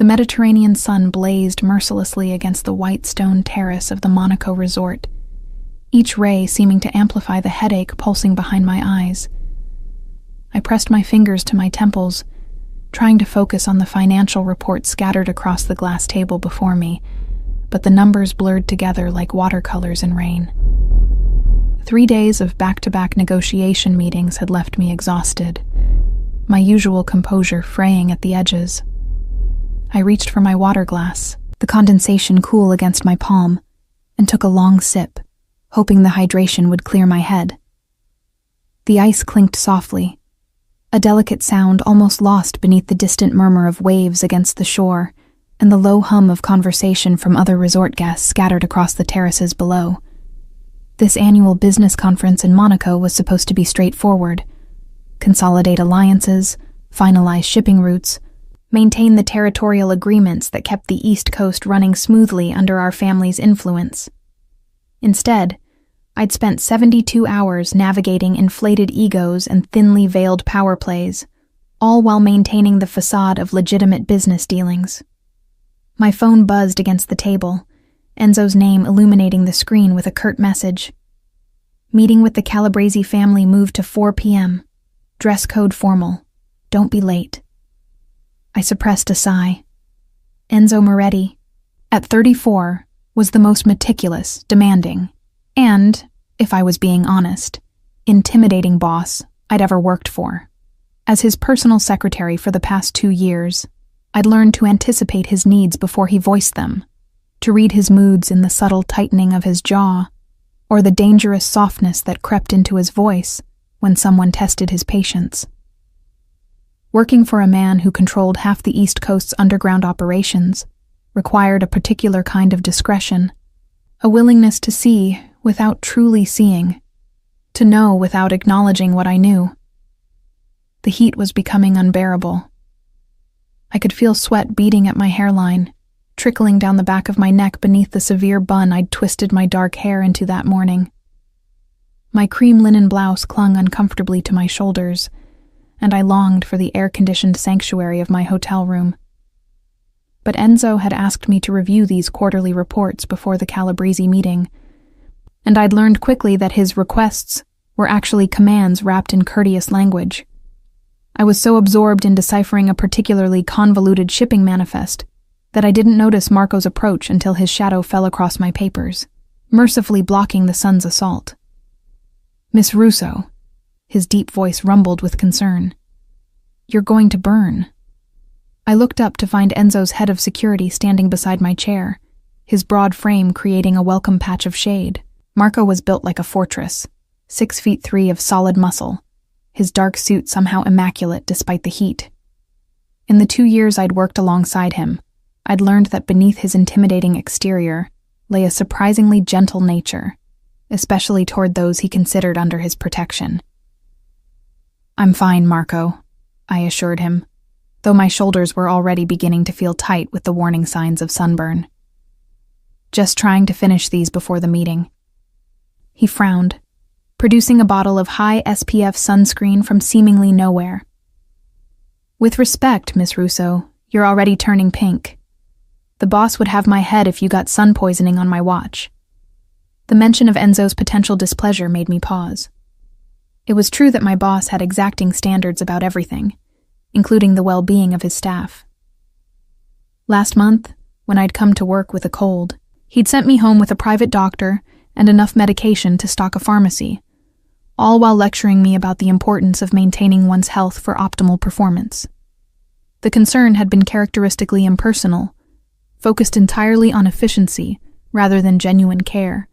The Mediterranean sun blazed mercilessly against the white stone terrace of the Monaco resort, each ray seeming to amplify the headache pulsing behind my eyes. I pressed my fingers to my temples, trying to focus on the financial reports scattered across the glass table before me, but the numbers blurred together like watercolors in rain. 3 days of back-to-back negotiation meetings had left me exhausted, my usual composure fraying at the edges. I reached for my water glass, the condensation cool against my palm, and took a long sip, hoping the hydration would clear my head. The ice clinked softly, a delicate sound almost lost beneath the distant murmur of waves against the shore and the low hum of conversation from other resort guests scattered across the terraces below. This annual business conference in Monaco was supposed to be straightforward: consolidate alliances, finalize shipping routes, maintain the territorial agreements that kept the East Coast running smoothly under our family's influence. Instead, I'd spent 72 hours navigating inflated egos and thinly veiled power plays, all while maintaining the facade of legitimate business dealings. My phone buzzed against the table, Enzo's name illuminating the screen with a curt message. Meeting with the Calabrese family moved to 4 p.m. Dress code formal. Don't be late. I suppressed a sigh. Enzo Moretti, at 34, was the most meticulous, demanding, and, if I was being honest, intimidating boss I'd ever worked for. As his personal secretary for the past 2 years, I'd learned to anticipate his needs before he voiced them, to read his moods in the subtle tightening of his jaw, or the dangerous softness that crept into his voice when someone tested his patience. Working for a man who controlled half the East Coast's underground operations required a particular kind of discretion, a willingness to see without truly seeing, to know without acknowledging what I knew. The heat was becoming unbearable. I could feel sweat beading at my hairline, trickling down the back of my neck beneath the severe bun I'd twisted my dark hair into that morning. My cream linen blouse clung uncomfortably to my shoulders, and I longed for the air-conditioned sanctuary of my hotel room. But Enzo had asked me to review these quarterly reports before the Calabrese meeting, and I'd learned quickly that his requests were actually commands wrapped in courteous language. I was so absorbed in deciphering a particularly convoluted shipping manifest that I didn't notice Marco's approach until his shadow fell across my papers, mercifully blocking the sun's assault. "Miss Russo," his deep voice rumbled with concern. "You're going to burn." I looked up to find Enzo's head of security standing beside my chair, his broad frame creating a welcome patch of shade. Marco was built like a fortress, 6'3" of solid muscle, his dark suit somehow immaculate despite the heat. In the 2 years I'd worked alongside him, I'd learned that beneath his intimidating exterior lay a surprisingly gentle nature, especially toward those he considered under his protection. "I'm fine, Marco," I assured him, though my shoulders were already beginning to feel tight with the warning signs of sunburn. "Just trying to finish these before the meeting." He frowned, producing a bottle of high SPF sunscreen from seemingly nowhere. "With respect, Miss Russo, you're already turning pink. The boss would have my head if you got sun poisoning on my watch." The mention of Enzo's potential displeasure made me pause. It was true that my boss had exacting standards about everything, including the well-being of his staff. Last month, when I'd come to work with a cold, he'd sent me home with a private doctor and enough medication to stock a pharmacy, all while lecturing me about the importance of maintaining one's health for optimal performance. The concern had been characteristically impersonal, focused entirely on efficiency rather than genuine care,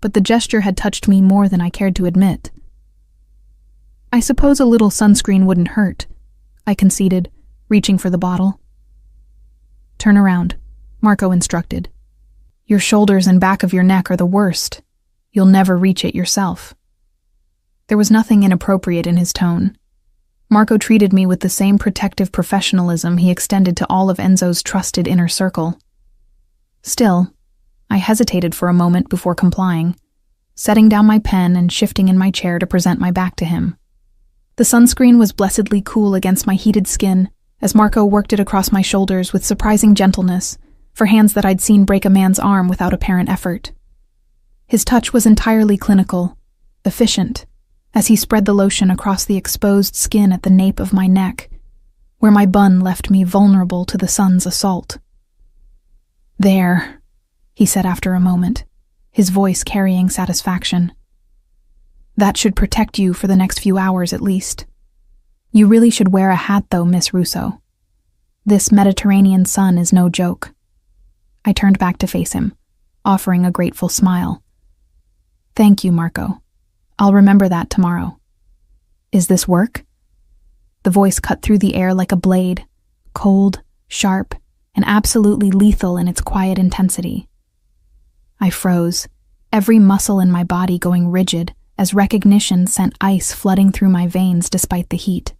but the gesture had touched me more than I cared to admit. "I suppose a little sunscreen wouldn't hurt," I conceded, reaching for the bottle. "Turn around," Marco instructed. "Your shoulders and back of your neck are the worst. You'll never reach it yourself." There was nothing inappropriate in his tone. Marco treated me with the same protective professionalism he extended to all of Enzo's trusted inner circle. Still, I hesitated for a moment before complying, setting down my pen and shifting in my chair to present my back to him. The sunscreen was blessedly cool against my heated skin, as Marco worked it across my shoulders with surprising gentleness, for hands that I'd seen break a man's arm without apparent effort. His touch was entirely clinical, efficient, as he spread the lotion across the exposed skin at the nape of my neck, where my bun left me vulnerable to the sun's assault. "There," he said after a moment, his voice carrying satisfaction. "That should protect you for the next few hours at least. You really should wear a hat though, Miss Russo. This Mediterranean sun is no joke." I turned back to face him, offering a grateful smile. "Thank you, Marco. I'll remember that tomorrow. Is this work?" The voice cut through the air like a blade, cold, sharp, and absolutely lethal in its quiet intensity. I froze, every muscle in my body going rigid as recognition sent ice flooding through my veins despite the heat.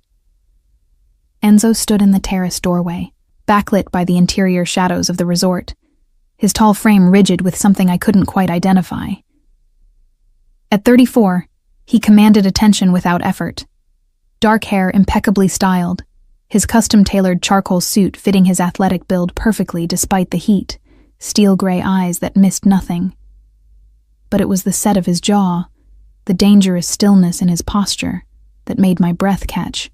Enzo stood in the terrace doorway, backlit by the interior shadows of the resort, his tall frame rigid with something I couldn't quite identify. At 34, he commanded attention without effort. Dark hair impeccably styled, his custom-tailored charcoal suit fitting his athletic build perfectly despite the heat, steel-gray eyes that missed nothing. But it was the set of his jaw, the dangerous stillness in his posture, that made my breath catch.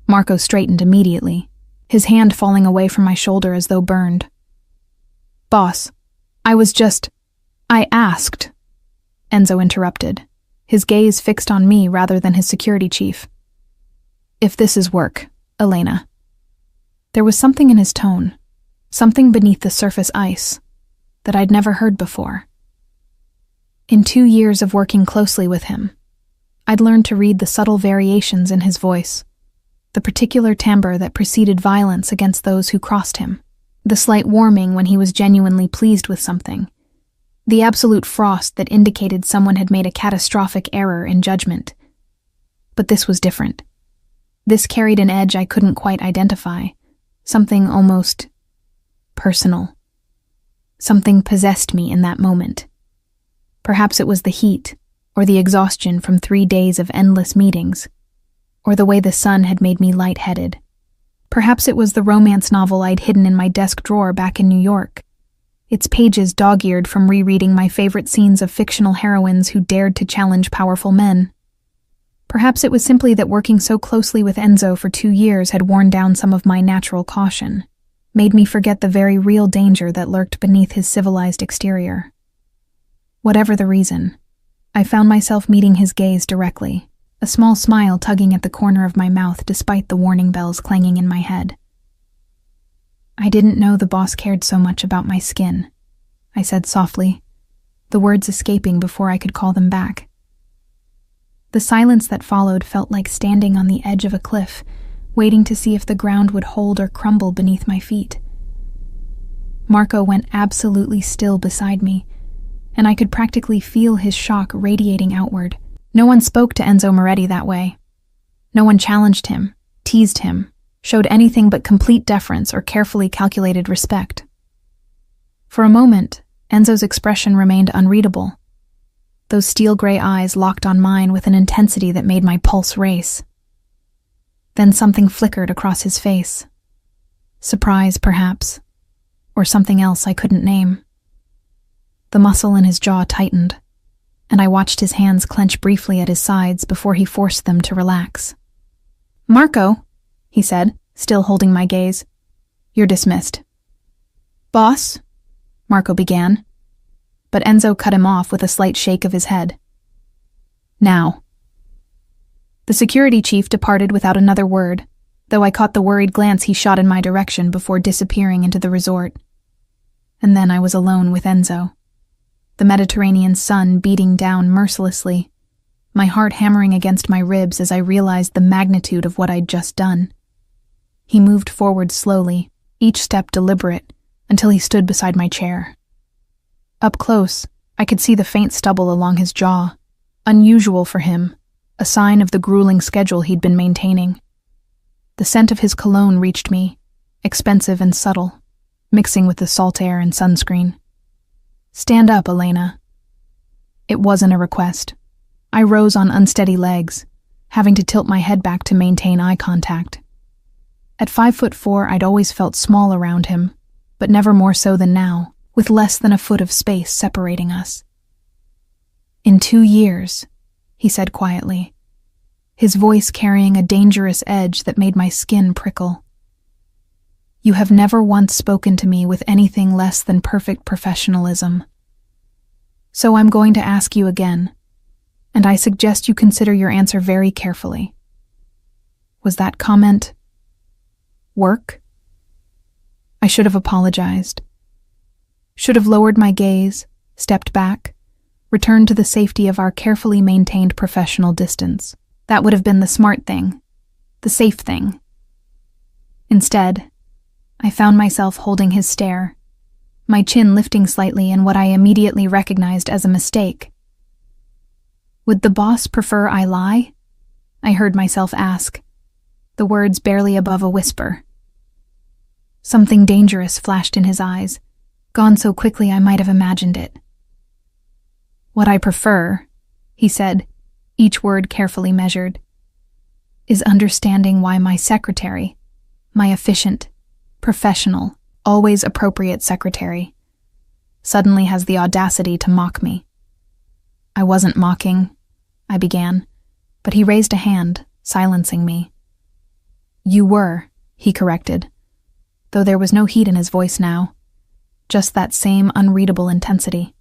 Marco straightened immediately, his hand falling away from my shoulder as though burned. "Boss, I asked," Enzo interrupted, his gaze fixed on me rather than his security chief. "If this is work, Elena." There was something in his tone, something beneath the surface ice, that I'd never heard before. In 2 years of working closely with him, I'd learned to read the subtle variations in his voice, the particular timbre that preceded violence against those who crossed him, the slight warming when he was genuinely pleased with something, the absolute frost that indicated someone had made a catastrophic error in judgment. But this was different. This carried an edge I couldn't quite identify, something almost personal. Something possessed me in that moment. Perhaps it was the heat, or the exhaustion from 3 days of endless meetings, or the way the sun had made me lightheaded. Perhaps it was the romance novel I'd hidden in my desk drawer back in New York, its pages dog-eared from rereading my favorite scenes of fictional heroines who dared to challenge powerful men. Perhaps it was simply that working so closely with Enzo for 2 years had worn down some of my natural caution, made me forget the very real danger that lurked beneath his civilized exterior. Whatever the reason, I found myself meeting his gaze directly, a small smile tugging at the corner of my mouth despite the warning bells clanging in my head. "I didn't know the boss cared so much about my skin," I said softly, the words escaping before I could call them back. The silence that followed felt like standing on the edge of a cliff, waiting to see if the ground would hold or crumble beneath my feet. Marco went absolutely still beside me, and I could practically feel his shock radiating outward. No one spoke to Enzo Moretti that way. No one challenged him, teased him, showed anything but complete deference or carefully calculated respect. For a moment, Enzo's expression remained unreadable. Those steel-gray eyes locked on mine with an intensity that made my pulse race. Then something flickered across his face. Surprise, perhaps, or something else I couldn't name. The muscle in his jaw tightened, and I watched his hands clench briefly at his sides before he forced them to relax. "Marco," he said, still holding my gaze, "you're dismissed." "Boss?" Marco began, but Enzo cut him off with a slight shake of his head. "Now." The security chief departed without another word, though I caught the worried glance he shot in my direction before disappearing into the resort. And then I was alone with Enzo. The Mediterranean sun beating down mercilessly, my heart hammering against my ribs as I realized the magnitude of what I'd just done. He moved forward slowly, each step deliberate, until he stood beside my chair. Up close, I could see the faint stubble along his jaw, unusual for him, a sign of the grueling schedule he'd been maintaining. The scent of his cologne reached me, expensive and subtle, mixing with the salt air and sunscreen. "Stand up, Elena." It wasn't a request. I rose on unsteady legs, having to tilt my head back to maintain eye contact. At 5'4", I'd always felt small around him, but never more so than now, with less than a foot of space separating us. "In 2 years," he said quietly, his voice carrying a dangerous edge that made my skin prickle. "You have never once spoken to me with anything less than perfect professionalism. So I'm going to ask you again, and I suggest you consider your answer very carefully. Was that comment work?" I should have apologized. Should have lowered my gaze, stepped back, returned to the safety of our carefully maintained professional distance. That would have been the smart thing, the safe thing. Instead, I found myself holding his stare, my chin lifting slightly in what I immediately recognized as a mistake. "Would the boss prefer I lie?" I heard myself ask, the words barely above a whisper. Something dangerous flashed in his eyes, gone so quickly I might have imagined it. "What I prefer," he said, each word carefully measured, "is understanding why my secretary, my efficient, professional, always appropriate secretary, suddenly has the audacity to mock me." "I wasn't mocking," I began, but he raised a hand, silencing me. "You were," he corrected, though there was no heat in his voice now, just that same unreadable intensity.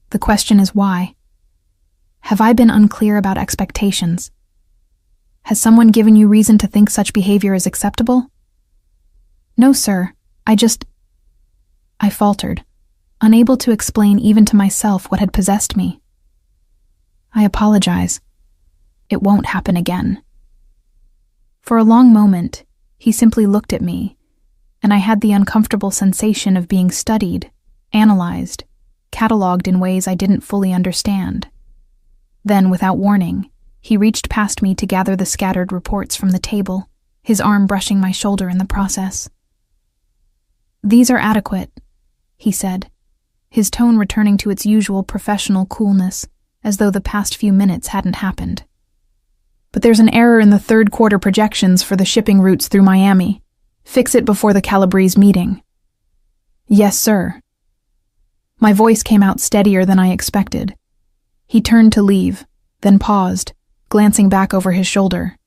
"The question is why? Have I been unclear about expectations? Has someone given you reason to think such behavior is acceptable?" "No, sir, I faltered, unable to explain even to myself what had possessed me. "I apologize. It won't happen again." For a long moment, he simply looked at me, and I had the uncomfortable sensation of being studied, analyzed, catalogued in ways I didn't fully understand. Then, without warning, he reached past me to gather the scattered reports from the table, his arm brushing my shoulder in the process. "These are adequate," he said, his tone returning to its usual professional coolness, as though the past few minutes hadn't happened. "But there's an error in the third quarter projections for the shipping routes through Miami. Fix it before the Calabrese meeting." "Yes, sir." My voice came out steadier than I expected. He turned to leave, then paused, glancing back over his shoulder.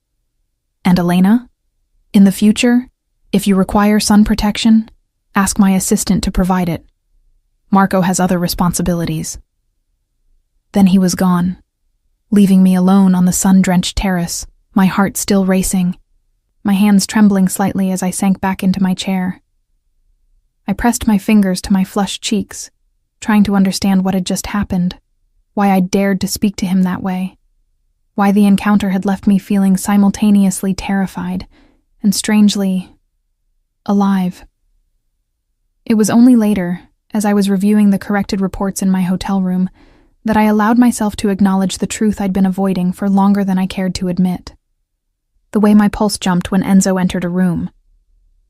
"And Elena? In the future, if you require sun protection, ask my assistant to provide it. Marco has other responsibilities." Then he was gone, leaving me alone on the sun-drenched terrace, my heart still racing, my hands trembling slightly as I sank back into my chair. I pressed my fingers to my flushed cheeks, trying to understand what had just happened, why I'd dared to speak to him that way, why the encounter had left me feeling simultaneously terrified and strangely alive. It was only later, as I was reviewing the corrected reports in my hotel room, that I allowed myself to acknowledge the truth I'd been avoiding for longer than I cared to admit. The way my pulse jumped when Enzo entered a room,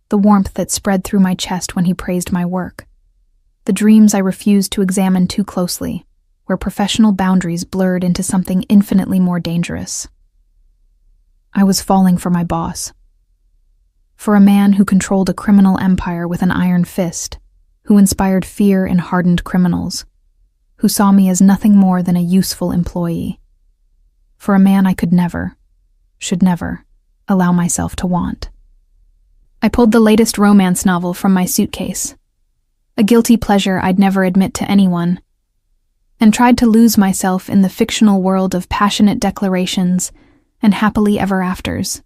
the warmth that spread through my chest when he praised my work, the dreams I refused to examine too closely, where professional boundaries blurred into something infinitely more dangerous. I was falling for my boss. For a man who controlled a criminal empire with an iron fist, who inspired fear in hardened criminals, who saw me as nothing more than a useful employee. For a man I could never, should never, allow myself to want. I pulled the latest romance novel from my suitcase, a guilty pleasure I'd never admit to anyone, and tried to lose myself in the fictional world of passionate declarations and happily ever afters.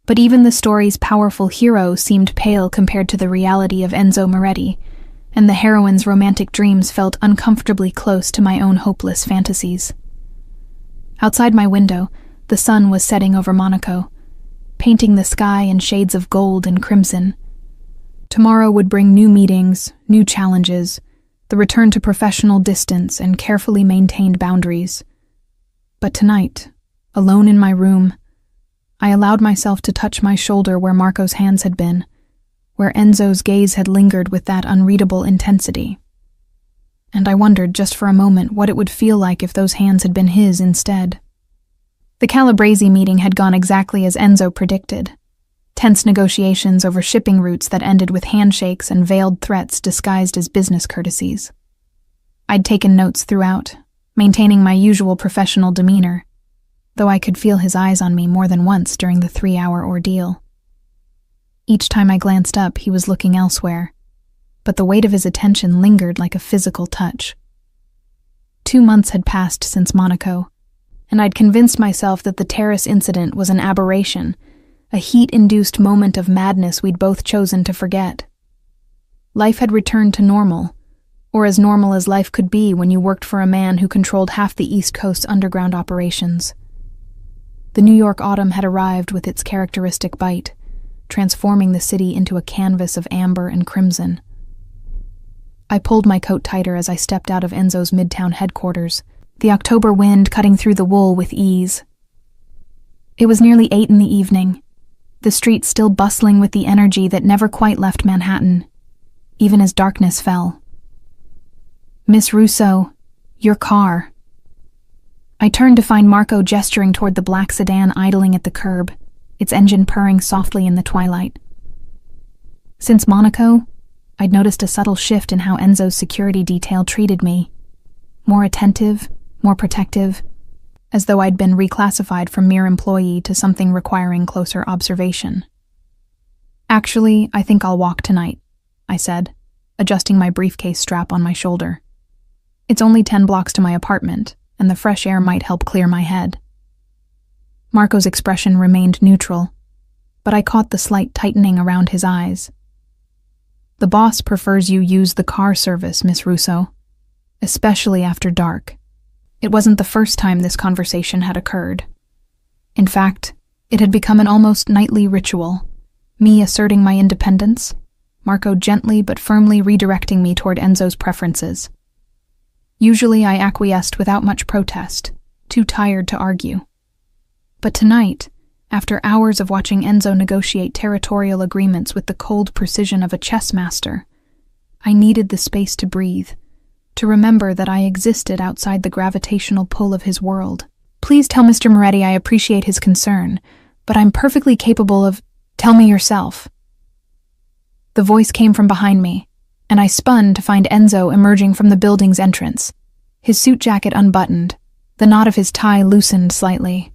But even the story's powerful hero seemed pale compared to the reality of Enzo Moretti, and the heroine's romantic dreams felt uncomfortably close to my own hopeless fantasies. Outside my window, the sun was setting over Monaco, painting the sky in shades of gold and crimson. Tomorrow would bring new meetings, new challenges, the return to professional distance and carefully maintained boundaries. But tonight, alone in my room, I allowed myself to touch my shoulder where Marco's hands had been, where Enzo's gaze had lingered with that unreadable intensity. And I wondered just for a moment what it would feel like if those hands had been his instead. The Calabrese meeting had gone exactly as Enzo predicted. Tense negotiations over shipping routes that ended with handshakes and veiled threats disguised as business courtesies. I'd taken notes throughout, maintaining my usual professional demeanor, though I could feel his eyes on me more than once during the 3-hour ordeal. Each time I glanced up, he was looking elsewhere, but the weight of his attention lingered like a physical touch. 2 months had passed since Monaco, and I'd convinced myself that the terrace incident was an aberration, a heat-induced moment of madness we'd both chosen to forget. Life had returned to normal, or as normal as life could be when you worked for a man who controlled half the East Coast's underground operations. The New York autumn had arrived with its characteristic bite, transforming the city into a canvas of amber and crimson. I pulled my coat tighter as I stepped out of Enzo's Midtown headquarters, the October wind cutting through the wool with ease. It was nearly 8 in the evening, the streets still bustling with the energy that never quite left Manhattan, even as darkness fell. "Miss Russo, your car." I turned to find Marco gesturing toward the black sedan idling at the curb, its engine purring softly in the twilight. Since Monaco, I'd noticed a subtle shift in how Enzo's security detail treated me. More attentive, more protective, as though I'd been reclassified from mere employee to something requiring closer observation. "Actually, I think I'll walk tonight," I said, adjusting my briefcase strap on my shoulder. "It's only 10 blocks to my apartment, and the fresh air might help clear my head." Marco's expression remained neutral, but I caught the slight tightening around his eyes. "The boss prefers you use the car service, Miss Russo, especially after dark." It wasn't the first time this conversation had occurred. In fact, it had become an almost nightly ritual, me asserting my independence, Marco gently but firmly redirecting me toward Enzo's preferences. Usually I acquiesced without much protest, too tired to argue. But tonight, after hours of watching Enzo negotiate territorial agreements with the cold precision of a chess master, I needed the space to breathe, to remember that I existed outside the gravitational pull of his world. "Please tell Mr. Moretti I appreciate his concern, but I'm perfectly capable of— Tell me yourself." The voice came from behind me, and I spun to find Enzo emerging from the building's entrance, his suit jacket unbuttoned, the knot of his tie loosened slightly.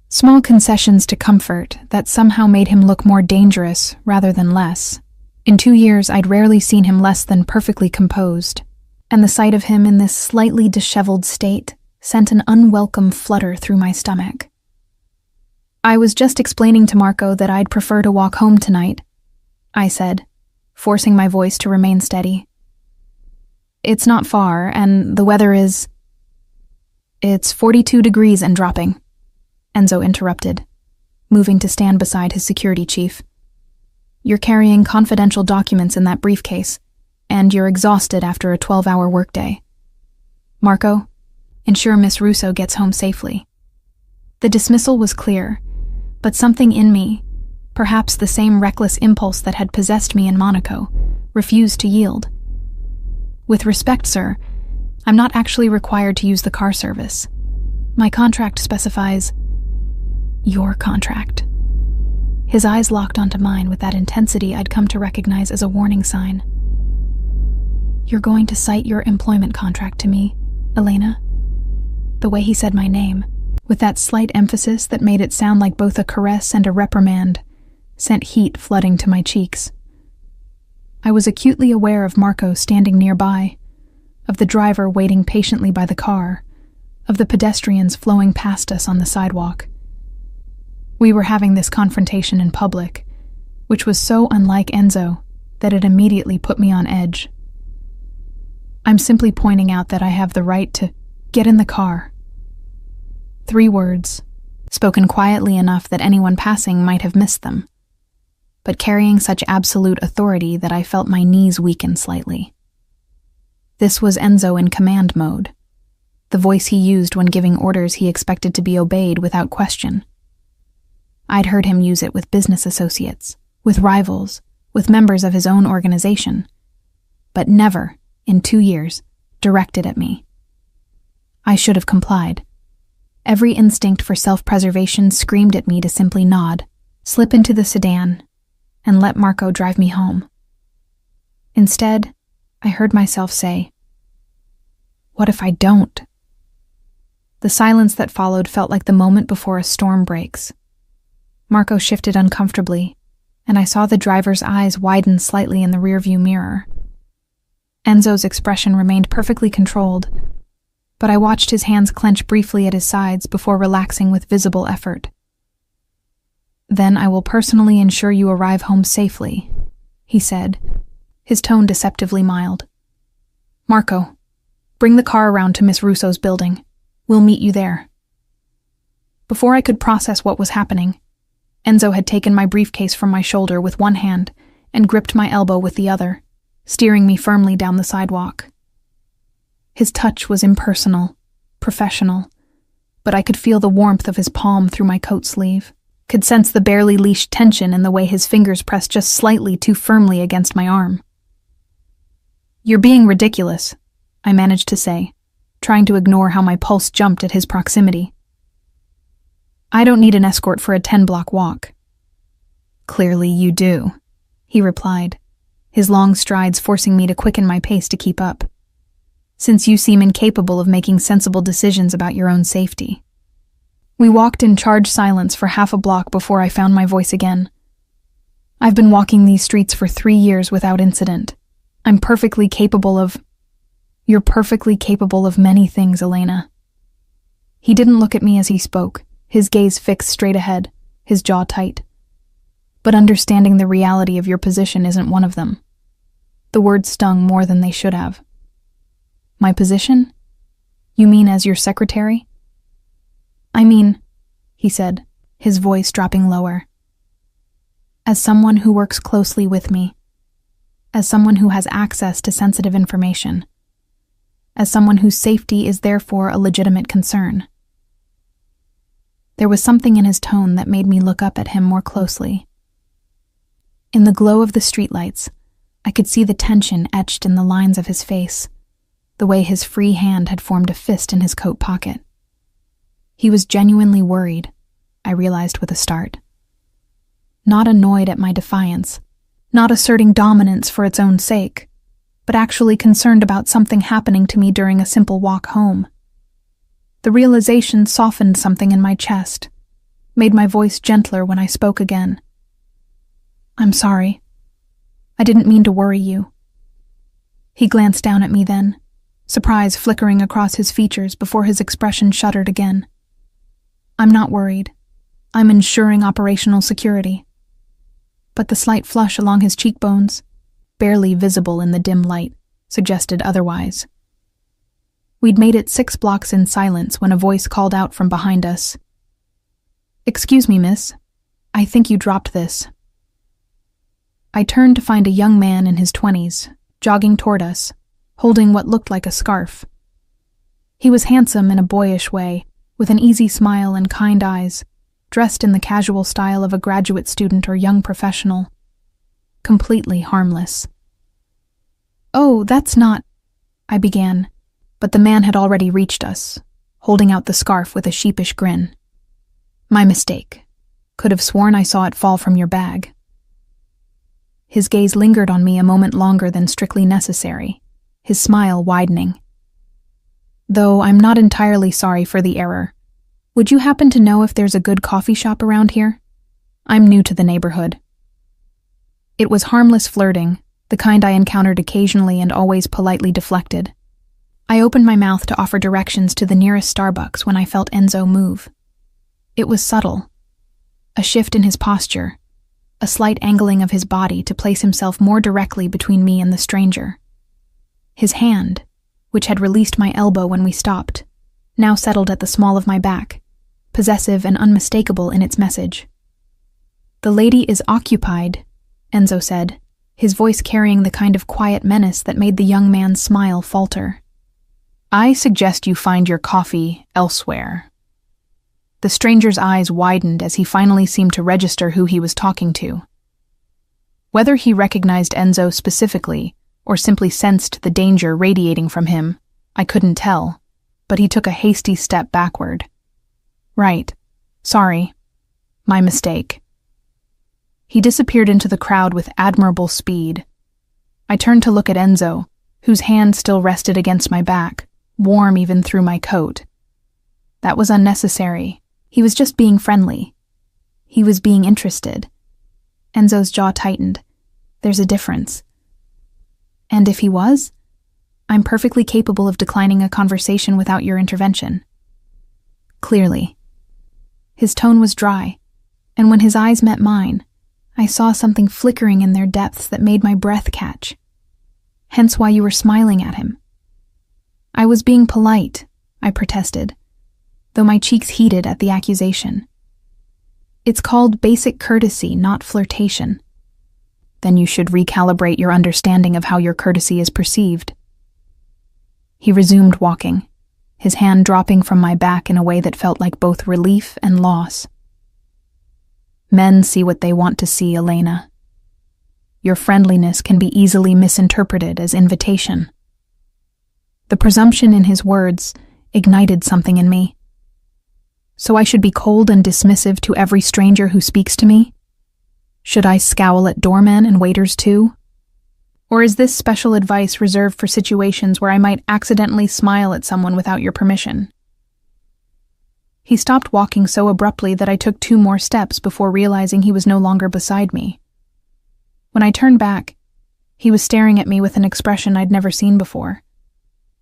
Small concessions to comfort that somehow made him look more dangerous rather than less. In 2 years, I'd rarely seen him less than perfectly composed, and the sight of him in this slightly disheveled state sent an unwelcome flutter through my stomach. "I was just explaining to Marco that I'd prefer to walk home tonight," I said, forcing my voice to remain steady. "It's not far, and the weather is— It's 42 degrees and dropping," Enzo interrupted, moving to stand beside his security chief. "You're carrying confidential documents in that briefcase, and you're exhausted after a 12-hour workday. Marco, ensure Miss Russo gets home safely." The dismissal was clear, but something in me, perhaps the same reckless impulse that had possessed me in Monaco, refused to yield. "With respect, sir, I'm not actually required to use the car service. My contract specifies—" "Your contract." His eyes locked onto mine with that intensity I'd come to recognize as a warning sign. "You're going to cite your employment contract to me, Elena?" The way he said my name, with that slight emphasis that made it sound like both a caress and a reprimand, sent heat flooding to my cheeks. I was acutely aware of Marco standing nearby, of the driver waiting patiently by the car, of the pedestrians flowing past us on the sidewalk. We were having this confrontation in public, which was so unlike Enzo that it immediately put me on edge. "I'm simply pointing out that I have the right to— Get in the car." 3 words, spoken quietly enough that anyone passing might have missed them, but carrying such absolute authority that I felt my knees weaken slightly. This was Enzo in command mode, the voice he used when giving orders he expected to be obeyed without question. I'd heard him use it with business associates, with rivals, with members of his own organization, but never, in 2 years, directed at me. I should have complied. Every instinct for self-preservation screamed at me to simply nod, slip into the sedan, and let Marco drive me home. Instead, I heard myself say, "What if I don't?" The silence that followed felt like the moment before a storm breaks. Marco shifted uncomfortably, and I saw the driver's eyes widen slightly in the rearview mirror. Enzo's expression remained perfectly controlled, but I watched his hands clench briefly at his sides before relaxing with visible effort. "Then I will personally ensure you arrive home safely," he said, his tone deceptively mild. "Marco, bring the car around to Miss Russo's building. We'll meet you there." Before I could process what was happening, Enzo had taken my briefcase from my shoulder with one hand and gripped my elbow with the other, steering me firmly down the sidewalk. His touch was impersonal, professional, but I could feel the warmth of his palm through my coat sleeve, could sense the barely leashed tension in the way his fingers pressed just slightly too firmly against my arm. "You're being ridiculous," I managed to say, trying to ignore how my pulse jumped at his proximity. "I don't need an escort for a 10-block walk." "Clearly you do," he replied, his long strides forcing me to quicken my pace to keep up. "Since you seem incapable of making sensible decisions about your own safety." We walked in charged silence for half a block before I found my voice again. "I've been walking these streets for 3 years without incident. I'm perfectly capable of—" "You're perfectly capable of many things, Elena." He didn't look at me as he spoke, his gaze fixed straight ahead, his jaw tight. "But understanding the reality of your position isn't one of them." The words stung more than they should have. "My position? You mean as your secretary?" "I mean," he said, his voice dropping lower, "as someone who works closely with me, as someone who has access to sensitive information, as someone whose safety is therefore a legitimate concern." There was something in his tone that made me look up at him more closely. In the glow of the streetlights, I could see the tension etched in the lines of his face, the way his free hand had formed a fist in his coat pocket. He was genuinely worried, I realized with a start. Not annoyed at my defiance, not asserting dominance for its own sake, but actually concerned about something happening to me during a simple walk home. The realization softened something in my chest, made my voice gentler when I spoke again. "I'm sorry. I didn't mean to worry you." He glanced down at me then, surprise flickering across his features before his expression shuddered again. "I'm not worried. I'm ensuring operational security." But the slight flush along his cheekbones, barely visible in the dim light, suggested otherwise. We'd made it 6 blocks in silence when a voice called out from behind us. "Excuse me, miss. I think you dropped this." I turned to find a young man in his 20s, jogging toward us, holding what looked like a scarf. He was handsome in a boyish way, with an easy smile and kind eyes, dressed in the casual style of a graduate student or young professional. Completely harmless. "Oh, that's not—" I began, but the man had already reached us, holding out the scarf with a sheepish grin. "My mistake. Could have sworn I saw it fall from your bag." His gaze lingered on me a moment longer than strictly necessary, his smile widening. "Though I'm not entirely sorry for the error. Would you happen to know if there's a good coffee shop around here? I'm new to the neighborhood." It was harmless flirting, the kind I encountered occasionally and always politely deflected. I opened my mouth to offer directions to the nearest Starbucks when I felt Enzo move. It was subtle. A shift in his posture, a slight angling of his body to place himself more directly between me and the stranger. His hand, which had released my elbow when we stopped, now settled at the small of my back, possessive and unmistakable in its message. "The lady is occupied," Enzo said, his voice carrying the kind of quiet menace that made the young man's smile falter. "I suggest you find your coffee elsewhere." The stranger's eyes widened as he finally seemed to register who he was talking to. Whether he recognized Enzo specifically or simply sensed the danger radiating from him, I couldn't tell, but he took a hasty step backward. "Right. Sorry. My mistake." He disappeared into the crowd with admirable speed. I turned to look at Enzo, whose hand still rested against my back, warm even through my coat. That was unnecessary. He was just being friendly. He was being interested. Enzo's jaw tightened. There's a difference. And if he was? I'm perfectly capable of declining a conversation without your intervention. Clearly. His tone was dry, and when his eyes met mine, I saw something flickering in their depths that made my breath catch. Hence why you were smiling at him. I was being polite, I protested, though my cheeks heated at the accusation. It's called basic courtesy, not flirtation. Then you should recalibrate your understanding of how your courtesy is perceived. He resumed walking, his hand dropping from my back in a way that felt like both relief and loss. Men see what they want to see, Elena. Your friendliness can be easily misinterpreted as invitation. The presumption in his words ignited something in me. So I should be cold and dismissive to every stranger who speaks to me? Should I scowl at doormen and waiters too? Or is this special advice reserved for situations where I might accidentally smile at someone without your permission? He stopped walking so abruptly that I took 2 more steps before realizing he was no longer beside me. When I turned back, he was staring at me with an expression I'd never seen before.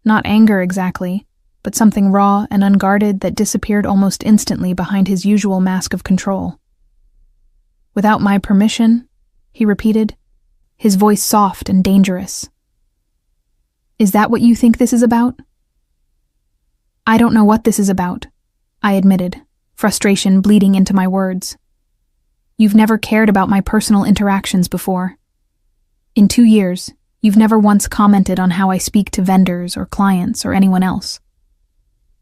Not anger exactly, but something raw and unguarded that disappeared almost instantly behind his usual mask of control. Without my permission, he repeated, his voice soft and dangerous. Is that what you think this is about? I don't know what this is about, I admitted, frustration bleeding into my words. You've never cared about my personal interactions before. In 2 years, you've never once commented on how I speak to vendors or clients or anyone else.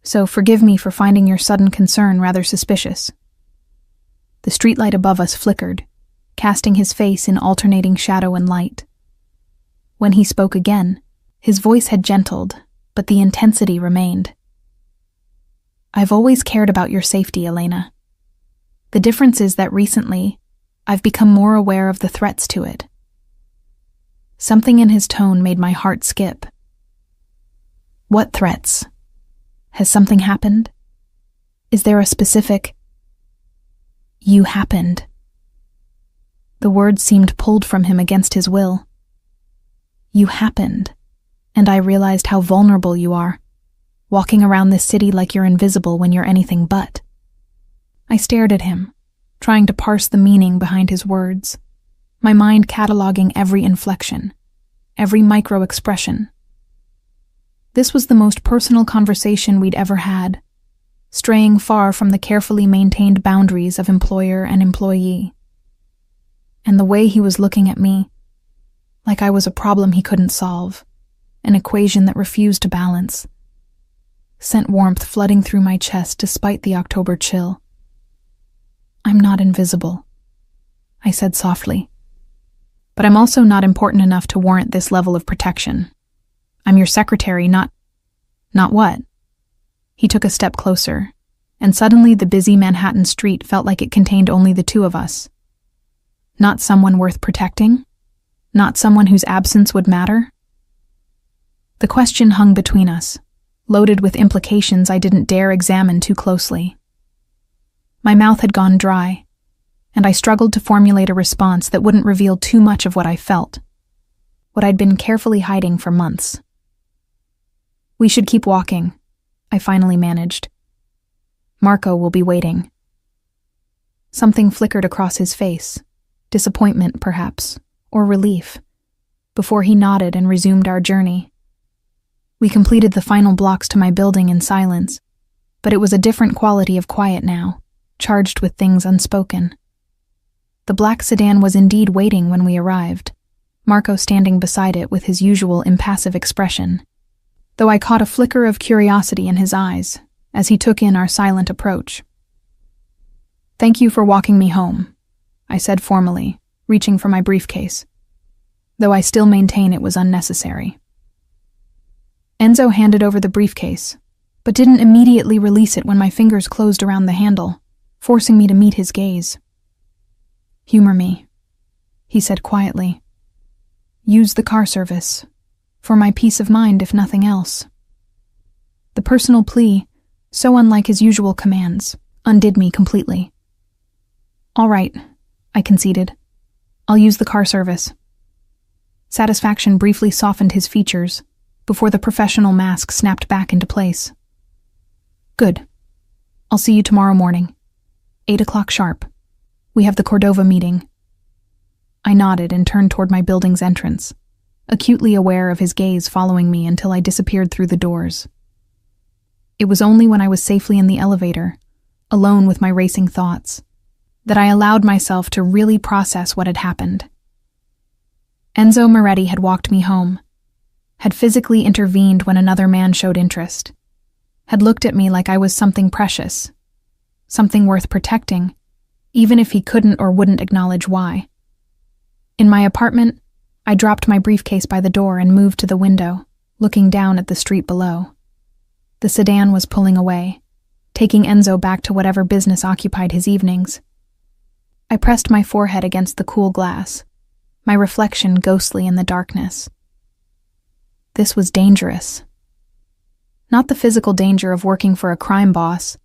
So forgive me for finding your sudden concern rather suspicious. The streetlight above us flickered, casting his face in alternating shadow and light. When he spoke again, his voice had gentled, but the intensity remained. I've always cared about your safety, Elena. The difference is that recently, I've become more aware of the threats to it. Something in his tone made my heart skip. What threats? Has something happened? Is there a specific... You happened. The words seemed pulled from him against his will. You happened, and I realized how vulnerable you are, walking around this city like you're invisible when you're anything but. I stared at him, trying to parse the meaning behind his words, my mind cataloging every inflection, every micro-expression. This was the most personal conversation we'd ever had, straying far from the carefully maintained boundaries of employer and employee. And the way he was looking at me, like I was a problem he couldn't solve, an equation that refused to balance, sent warmth flooding through my chest despite the October chill. I'm not invisible, I said softly. But I'm also not important enough to warrant this level of protection. I'm your secretary, not what? He took a step closer, and suddenly the busy Manhattan street felt like it contained only the 2 of us. Not someone worth protecting? Not someone whose absence would matter? The question hung between us, loaded with implications I didn't dare examine too closely. My mouth had gone dry, and I struggled to formulate a response that wouldn't reveal too much of what I felt, what I'd been carefully hiding for months. We should keep walking, I finally managed. Marco will be waiting. Something flickered across his face, disappointment perhaps, or relief, before he nodded and resumed our journey. We completed the final blocks to my building in silence, but it was a different quality of quiet now, charged with things unspoken. The black sedan was indeed waiting when we arrived, Marco standing beside it with his usual impassive expression, though I caught a flicker of curiosity in his eyes as he took in our silent approach. Thank you for walking me home, I said formally, reaching for my briefcase, though I still maintain it was unnecessary. Enzo handed over the briefcase, but didn't immediately release it when my fingers closed around the handle, forcing me to meet his gaze. Humor me, he said quietly. Use the car service. For my peace of mind, if nothing else. The personal plea, so unlike his usual commands, undid me completely. All right, I conceded. I'll use the car service. Satisfaction briefly softened his features before the professional mask snapped back into place. Good. I'll see you tomorrow morning. 8 o'clock sharp. We have the Cordova meeting. I nodded and turned toward my building's entrance, acutely aware of his gaze following me until I disappeared through the doors. It was only when I was safely in the elevator, alone with my racing thoughts, that I allowed myself to really process what had happened. Enzo Moretti had walked me home, had physically intervened when another man showed interest, had looked at me like I was something precious, something worth protecting, even if he couldn't or wouldn't acknowledge why. In my apartment, I dropped my briefcase by the door and moved to the window, looking down at the street below. The sedan was pulling away, taking Enzo back to whatever business occupied his evenings. I pressed my forehead against the cool glass, my reflection ghostly in the darkness. This was dangerous. Not the physical danger of working for a crime boss,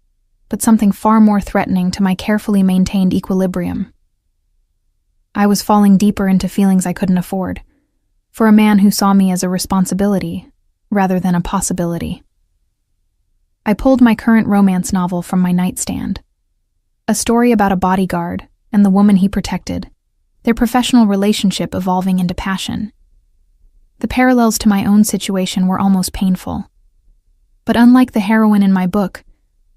but something far more threatening to my carefully maintained equilibrium. I was falling deeper into feelings I couldn't afford, for a man who saw me as a responsibility rather than a possibility. I pulled my current romance novel from my nightstand. A story about a bodyguard and the woman he protected, their professional relationship evolving into passion. The parallels to my own situation were almost painful. But unlike the heroine in my book,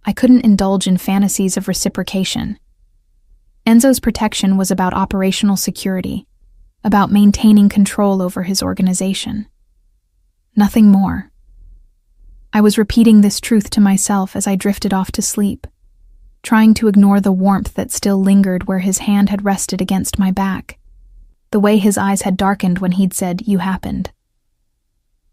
I couldn't indulge in fantasies of reciprocation. Enzo's protection was about operational security, about maintaining control over his organization. Nothing more. I was repeating this truth to myself as I drifted off to sleep, trying to ignore the warmth that still lingered where his hand had rested against my back, the way his eyes had darkened when he'd said, "You happened."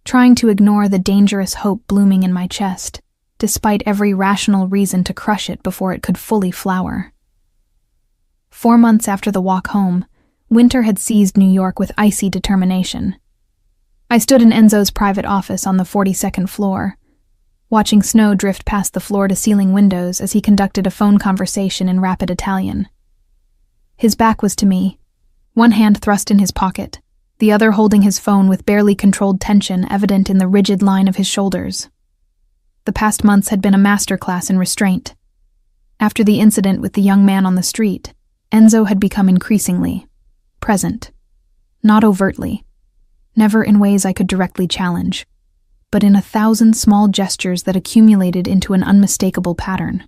Trying to ignore the dangerous hope blooming in my chest, despite every rational reason to crush it before it could fully flower. 4 months after the walk home, winter had seized New York with icy determination. I stood in Enzo's private office on the 42nd floor, watching snow drift past the floor-to-ceiling windows as he conducted a phone conversation in rapid Italian. His back was to me, one hand thrust in his pocket, the other holding his phone with barely controlled tension evident in the rigid line of his shoulders. The past months had been a masterclass in restraint. After the incident with the young man on the street, Enzo had become increasingly present, not overtly, never in ways I could directly challenge, but in 1,000 small gestures that accumulated into an unmistakable pattern.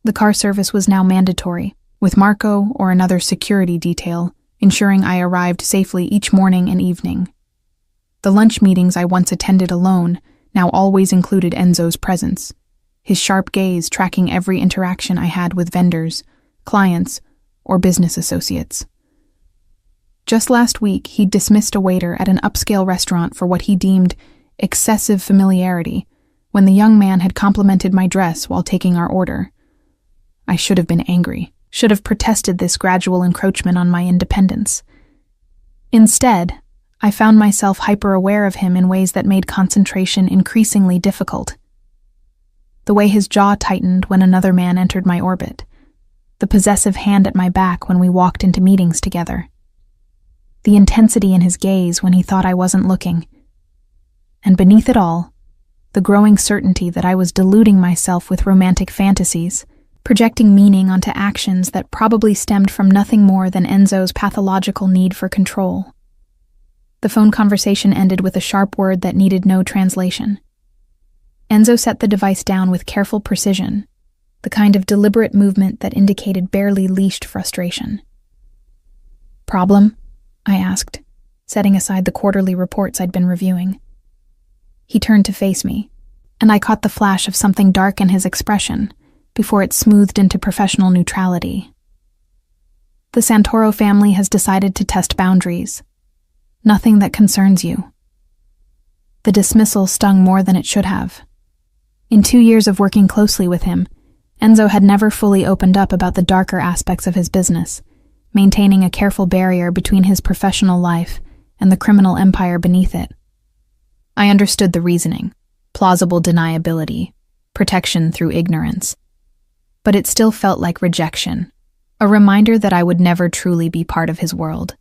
The car service was now mandatory, with Marco or another security detail ensuring I arrived safely each morning and evening. The lunch meetings I once attended alone now always included Enzo's presence, his sharp gaze tracking every interaction I had with vendors, clients, or business associates. Just last week, he'd dismissed a waiter at an upscale restaurant for what he deemed excessive familiarity when the young man had complimented my dress while taking our order. I should have been angry, should have protested this gradual encroachment on my independence. Instead, I found myself hyper-aware of him in ways that made concentration increasingly difficult. The way his jaw tightened when another man entered my orbit, the possessive hand at my back when we walked into meetings together, the intensity in his gaze when he thought I wasn't looking, and beneath it all, the growing certainty that I was deluding myself with romantic fantasies, projecting meaning onto actions that probably stemmed from nothing more than Enzo's pathological need for control. The phone conversation ended with a sharp word that needed no translation. Enzo set the device down with careful precision, the kind of deliberate movement that indicated barely leashed frustration. "Problem?" I asked, setting aside the quarterly reports I'd been reviewing. He turned to face me, and I caught the flash of something dark in his expression before it smoothed into professional neutrality. "The Santoro family has decided to test boundaries. Nothing that concerns you." The dismissal stung more than it should have. In 2 years of working closely with him, Enzo had never fully opened up about the darker aspects of his business, maintaining a careful barrier between his professional life and the criminal empire beneath it. I understood the reasoning, plausible deniability, protection through ignorance. But it still felt like rejection, a reminder that I would never truly be part of his world.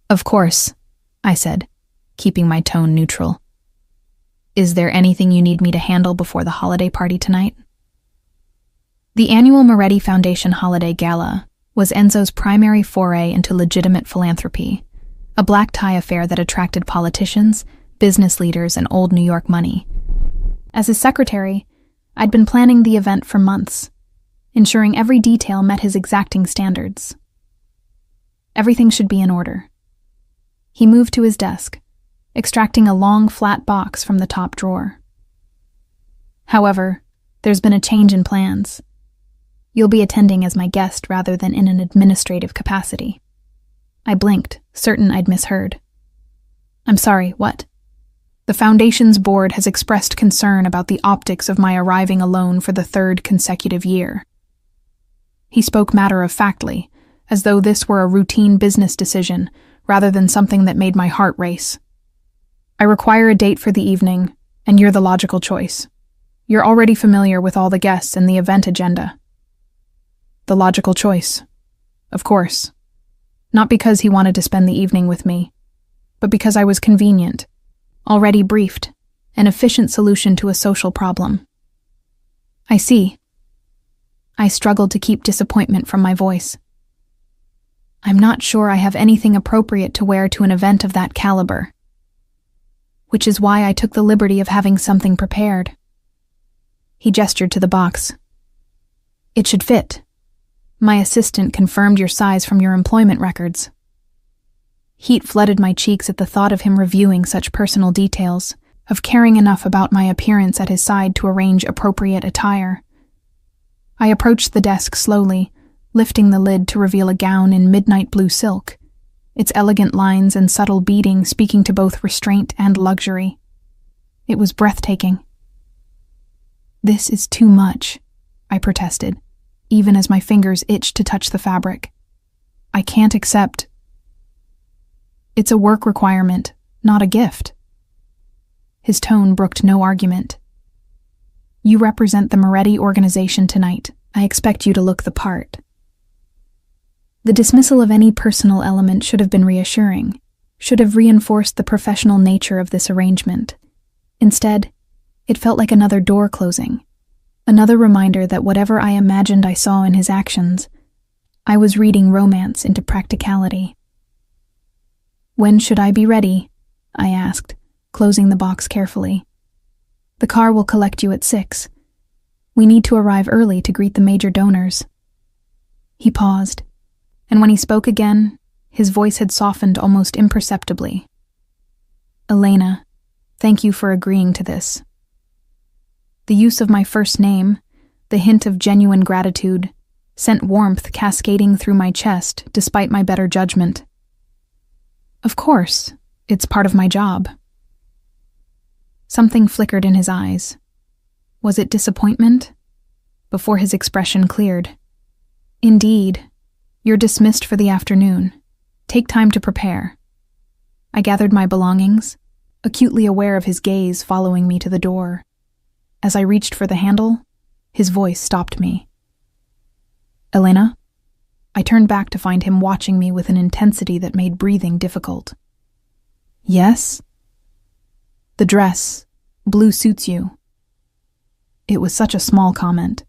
"Of course," I said, keeping my tone neutral. "Is there anything you need me to handle before the holiday party tonight?" The annual Moretti Foundation Holiday Gala was Enzo's primary foray into legitimate philanthropy, a black tie affair that attracted politicians, business leaders, and old New York money. As his secretary, I'd been planning the event for months, ensuring every detail met his exacting standards. Everything should be in order. He moved to his desk, extracting a long, flat box from the top drawer. "However, there's been a change in plans. You'll be attending as my guest rather than in an administrative capacity." I blinked, certain I'd misheard. "I'm sorry, what?" "The Foundation's board has expressed concern about the optics of my arriving alone for the third consecutive year." He spoke matter-of-factly, as though this were a routine business decision rather than something that made my heart race. "I require a date for the evening, and you're the logical choice. You're already familiar with all the guests and the event agenda." The logical choice. Of course. Not because he wanted to spend the evening with me, but because I was convenient, already briefed, an efficient solution to a social problem. "I see." I struggled to keep disappointment from my voice. "I'm not sure I have anything appropriate to wear to an event of that caliber. Which is why I took the liberty of having something prepared." He gestured to the box. "It should fit. My assistant confirmed your size from your employment records." Heat flooded my cheeks at the thought of him reviewing such personal details, of caring enough about my appearance at his side to arrange appropriate attire. I approached the desk slowly, lifting the lid to reveal a gown in midnight blue silk, its elegant lines and subtle beading speaking to both restraint and luxury. It was breathtaking. "This is too much," I protested, even as my fingers itched to touch the fabric. "I can't accept." "It's a work requirement, not a gift." His tone brooked no argument. "You represent the Moretti organization tonight. I expect you to look the part." The dismissal of any personal element should have been reassuring, should have reinforced the professional nature of this arrangement. Instead, it felt like another door closing, another reminder that whatever I imagined I saw in his actions, I was reading romance into practicality. "When should I be ready?" I asked, closing the box carefully. "The car will collect you at 6. We need to arrive early to greet the major donors." He paused, and when he spoke again, his voice had softened almost imperceptibly. "Elena, thank you for agreeing to this." The use of my first name, the hint of genuine gratitude, sent warmth cascading through my chest despite my better judgment. "Of course, it's part of my job." Something flickered in his eyes. Was it disappointment? Before his expression cleared. "Indeed. You're dismissed for the afternoon. Take time to prepare." I gathered my belongings, acutely aware of his gaze following me to the door. As I reached for the handle, his voice stopped me. "Elena?" I turned back to find him watching me with an intensity that made breathing difficult. "Yes?" "The dress. Blue suits you." It was such a small comment,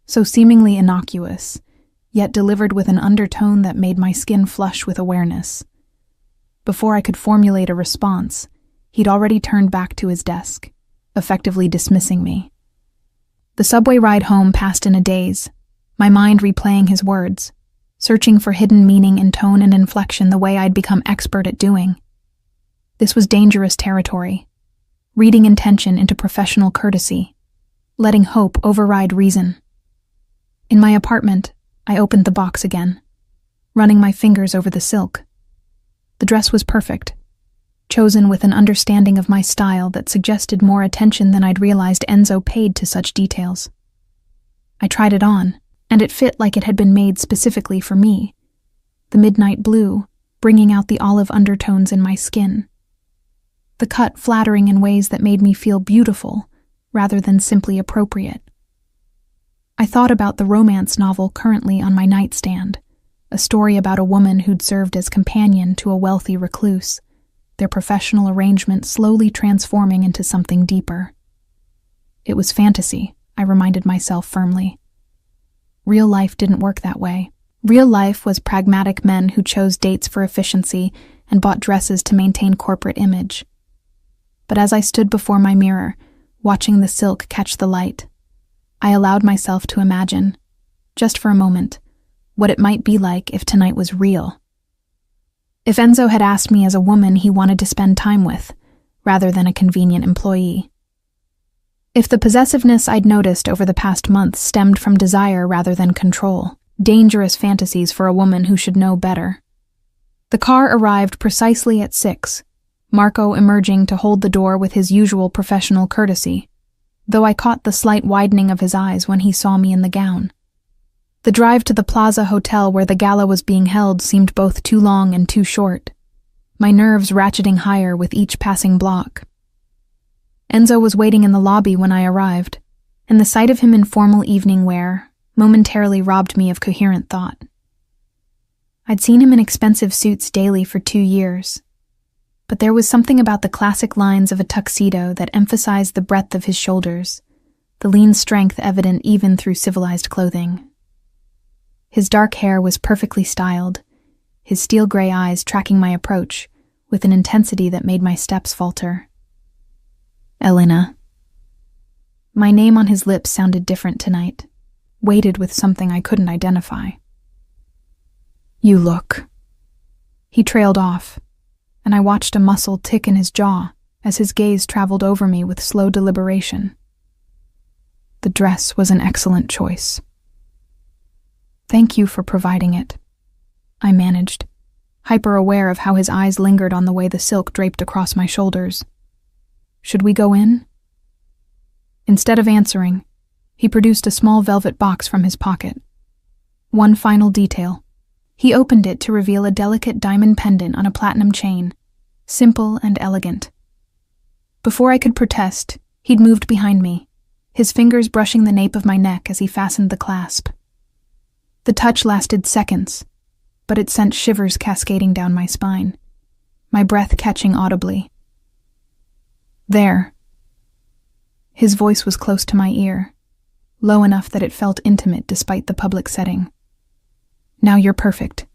so seemingly innocuous, yet delivered with an undertone that made my skin flush with awareness. Before I could formulate a response, he'd already turned back to his desk, effectively dismissing me. The subway ride home passed in a daze, my mind replaying his words, searching for hidden meaning in tone and inflection the way I'd become expert at doing. This was dangerous territory, reading intention into professional courtesy, letting hope override reason. In my apartment, I opened the box again, running my fingers over the silk. The dress was perfect, chosen with an understanding of my style that suggested more attention than I'd realized Enzo paid to such details. I tried it on, and it fit like it had been made specifically for me, the midnight blue, bringing out the olive undertones in my skin. The cut flattering in ways that made me feel beautiful, rather than simply appropriate. I thought about the romance novel currently on my nightstand, a story about a woman who'd served as companion to a wealthy recluse, their professional arrangement slowly transforming into something deeper. It was fantasy, I reminded myself firmly. Real life didn't work that way. Real life was pragmatic men who chose dates for efficiency and bought dresses to maintain corporate image. But as I stood before my mirror, watching the silk catch the light, I allowed myself to imagine, just for a moment, what it might be like if tonight was real. If Enzo had asked me as a woman he wanted to spend time with, rather than a convenient employee. If the possessiveness I'd noticed over the past month stemmed from desire rather than control, dangerous fantasies for a woman who should know better. The car arrived precisely at 6, Marco emerging to hold the door with his usual professional courtesy, though I caught the slight widening of his eyes when he saw me in the gown. The drive to the Plaza Hotel where the gala was being held seemed both too long and too short, my nerves ratcheting higher with each passing block. Enzo was waiting in the lobby when I arrived, and the sight of him in formal evening wear momentarily robbed me of coherent thought. I'd seen him in expensive suits daily for 2 years, but there was something about the classic lines of a tuxedo that emphasized the breadth of his shoulders, the lean strength evident even through civilized clothing. His dark hair was perfectly styled, his steel gray eyes tracking my approach with an intensity that made my steps falter. Elena. My name on his lips sounded different tonight, weighted with something I couldn't identify. You look. He trailed off, and I watched a muscle tick in his jaw as his gaze traveled over me with slow deliberation. The dress was an excellent choice. Thank you for providing it, I managed, hyper-aware of how his eyes lingered on the way the silk draped across my shoulders. Should we go in? Instead of answering, he produced a small velvet box from his pocket. One final detail. He opened it to reveal a delicate diamond pendant on a platinum chain, simple and elegant. Before I could protest, he'd moved behind me, his fingers brushing the nape of my neck as he fastened the clasp. The touch lasted seconds, but it sent shivers cascading down my spine, my breath catching audibly. There. His voice was close to my ear, low enough that it felt intimate despite the public setting. Now you're perfect.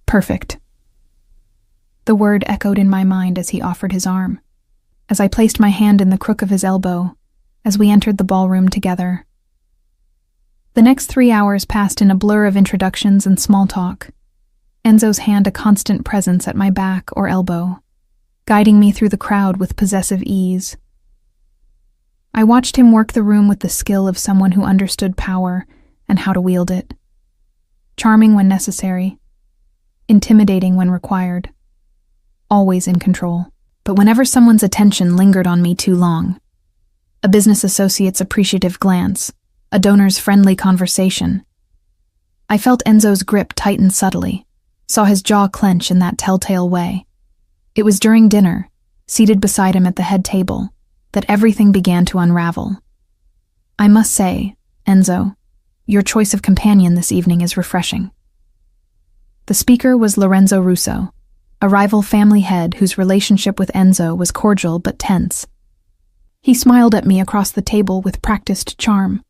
Perfect. The word echoed in my mind as he offered his arm, as I placed my hand in the crook of his elbow, as we entered the ballroom together. The next 3 hours passed in a blur of introductions and small talk, Enzo's hand a constant presence at my back or elbow, guiding me through the crowd with possessive ease. I watched him work the room with the skill of someone who understood power and how to wield it. Charming when necessary, intimidating when required, always in control. But whenever someone's attention lingered on me too long, a business associate's appreciative glance, a donor's friendly conversation, I felt Enzo's grip tighten subtly, saw his jaw clench in that telltale way. It was during dinner, seated beside him at the head table, that everything began to unravel. I must say, Enzo, your choice of companion this evening is refreshing. The speaker was Lorenzo Russo, a rival family head whose relationship with Enzo was cordial but tense. He smiled at me across the table with practiced charm.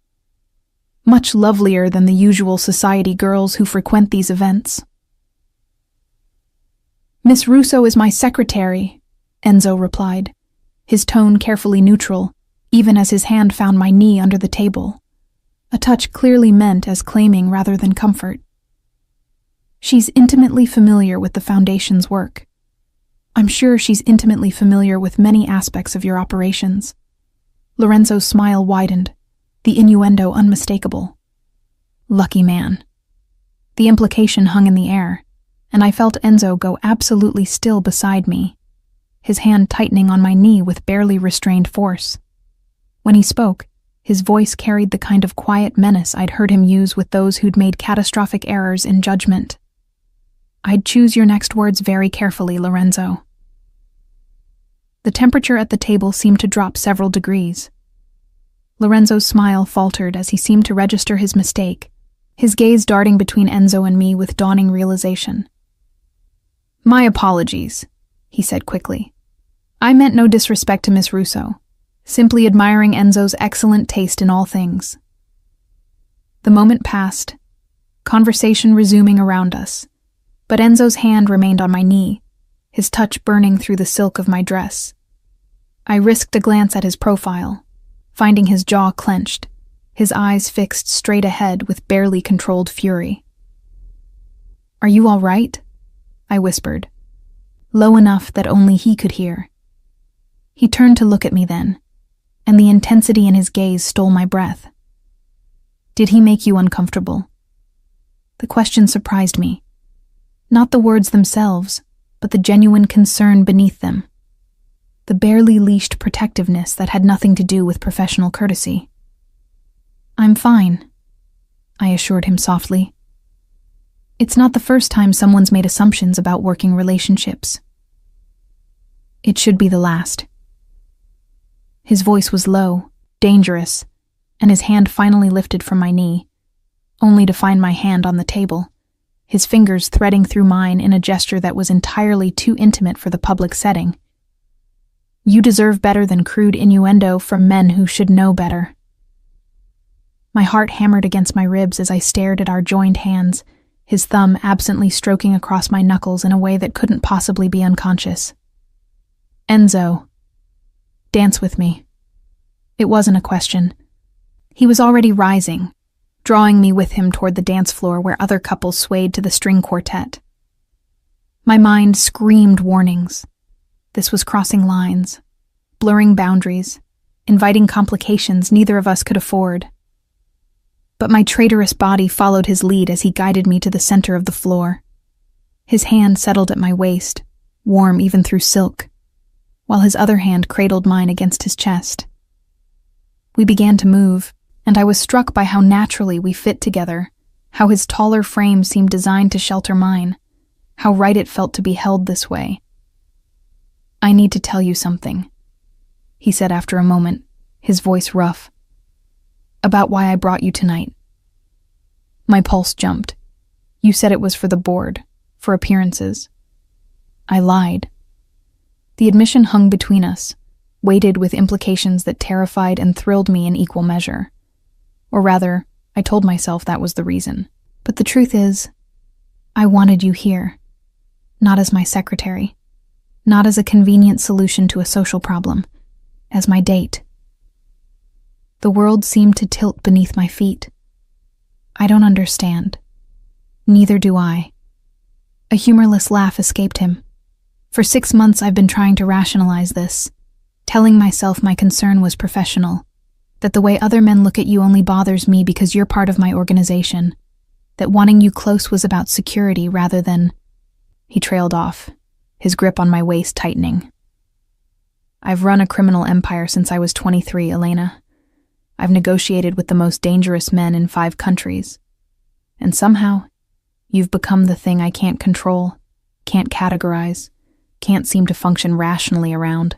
Much lovelier than the usual society girls who frequent these events. Miss Russo is my secretary, Enzo replied, his tone carefully neutral, even as his hand found my knee under the table, a touch clearly meant as claiming rather than comfort. She's intimately familiar with the Foundation's work. I'm sure she's intimately familiar with many aspects of your operations. Lorenzo's smile widened, the innuendo unmistakable. Lucky man. The implication hung in the air, and I felt Enzo go absolutely still beside me, his hand tightening on my knee with barely restrained force. When he spoke, his voice carried the kind of quiet menace I'd heard him use with those who'd made catastrophic errors in judgment. I'd choose your next words very carefully, Lorenzo. The temperature at the table seemed to drop several degrees. Lorenzo's smile faltered as he seemed to register his mistake, his gaze darting between Enzo and me with dawning realization. My apologies, he said quickly. I meant no disrespect to Miss Russo, simply admiring Enzo's excellent taste in all things. The moment passed, conversation resuming around us, but Enzo's hand remained on my knee, his touch burning through the silk of my dress. I risked a glance at his profile, finding his jaw clenched, his eyes fixed straight ahead with barely controlled fury. Are you all right? I whispered, low enough that only he could hear. He turned to look at me then, and the intensity in his gaze stole my breath. Did he make you uncomfortable? The question surprised me. Not the words themselves, but the genuine concern beneath them. The barely leashed protectiveness that had nothing to do with professional courtesy. I'm fine, I assured him softly. It's not the first time someone's made assumptions about working relationships. It should be the last. His voice was low, dangerous, and his hand finally lifted from my knee, only to find my hand on the table, his fingers threading through mine in a gesture that was entirely too intimate for the public setting. You deserve better than crude innuendo from men who should know better. My heart hammered against my ribs as I stared at our joined hands, his thumb absently stroking across my knuckles in a way that couldn't possibly be unconscious. Enzo, dance with me. It wasn't a question. He was already rising, drawing me with him toward the dance floor where other couples swayed to the string quartet. My mind screamed warnings. This was crossing lines, blurring boundaries, inviting complications neither of us could afford. But my traitorous body followed his lead as he guided me to the center of the floor. His hand settled at my waist, warm even through silk, while his other hand cradled mine against his chest. We began to move, and I was struck by how naturally we fit together, how his taller frame seemed designed to shelter mine, how right it felt to be held this way. I need to tell you something, he said after a moment, his voice rough. About why I brought you tonight. My pulse jumped. You said it was for the board, for appearances. I lied. The admission hung between us, weighted with implications that terrified and thrilled me in equal measure. Or rather, I told myself that was the reason. But the truth is, I wanted you here. Not as my secretary. Not as a convenient solution to a social problem. As my date. The world seemed to tilt beneath my feet. I don't understand. Neither do I. A humorless laugh escaped him. For 6 months I've been trying to rationalize this, telling myself my concern was professional, that the way other men look at you only bothers me because you're part of my organization, that wanting you close was about security rather than... He trailed off, his grip on my waist tightening. I've run a criminal empire since I was 23, Elena. I've negotiated with the most dangerous men in 5 countries. And somehow, you've become the thing I can't control, can't categorize, can't seem to function rationally around.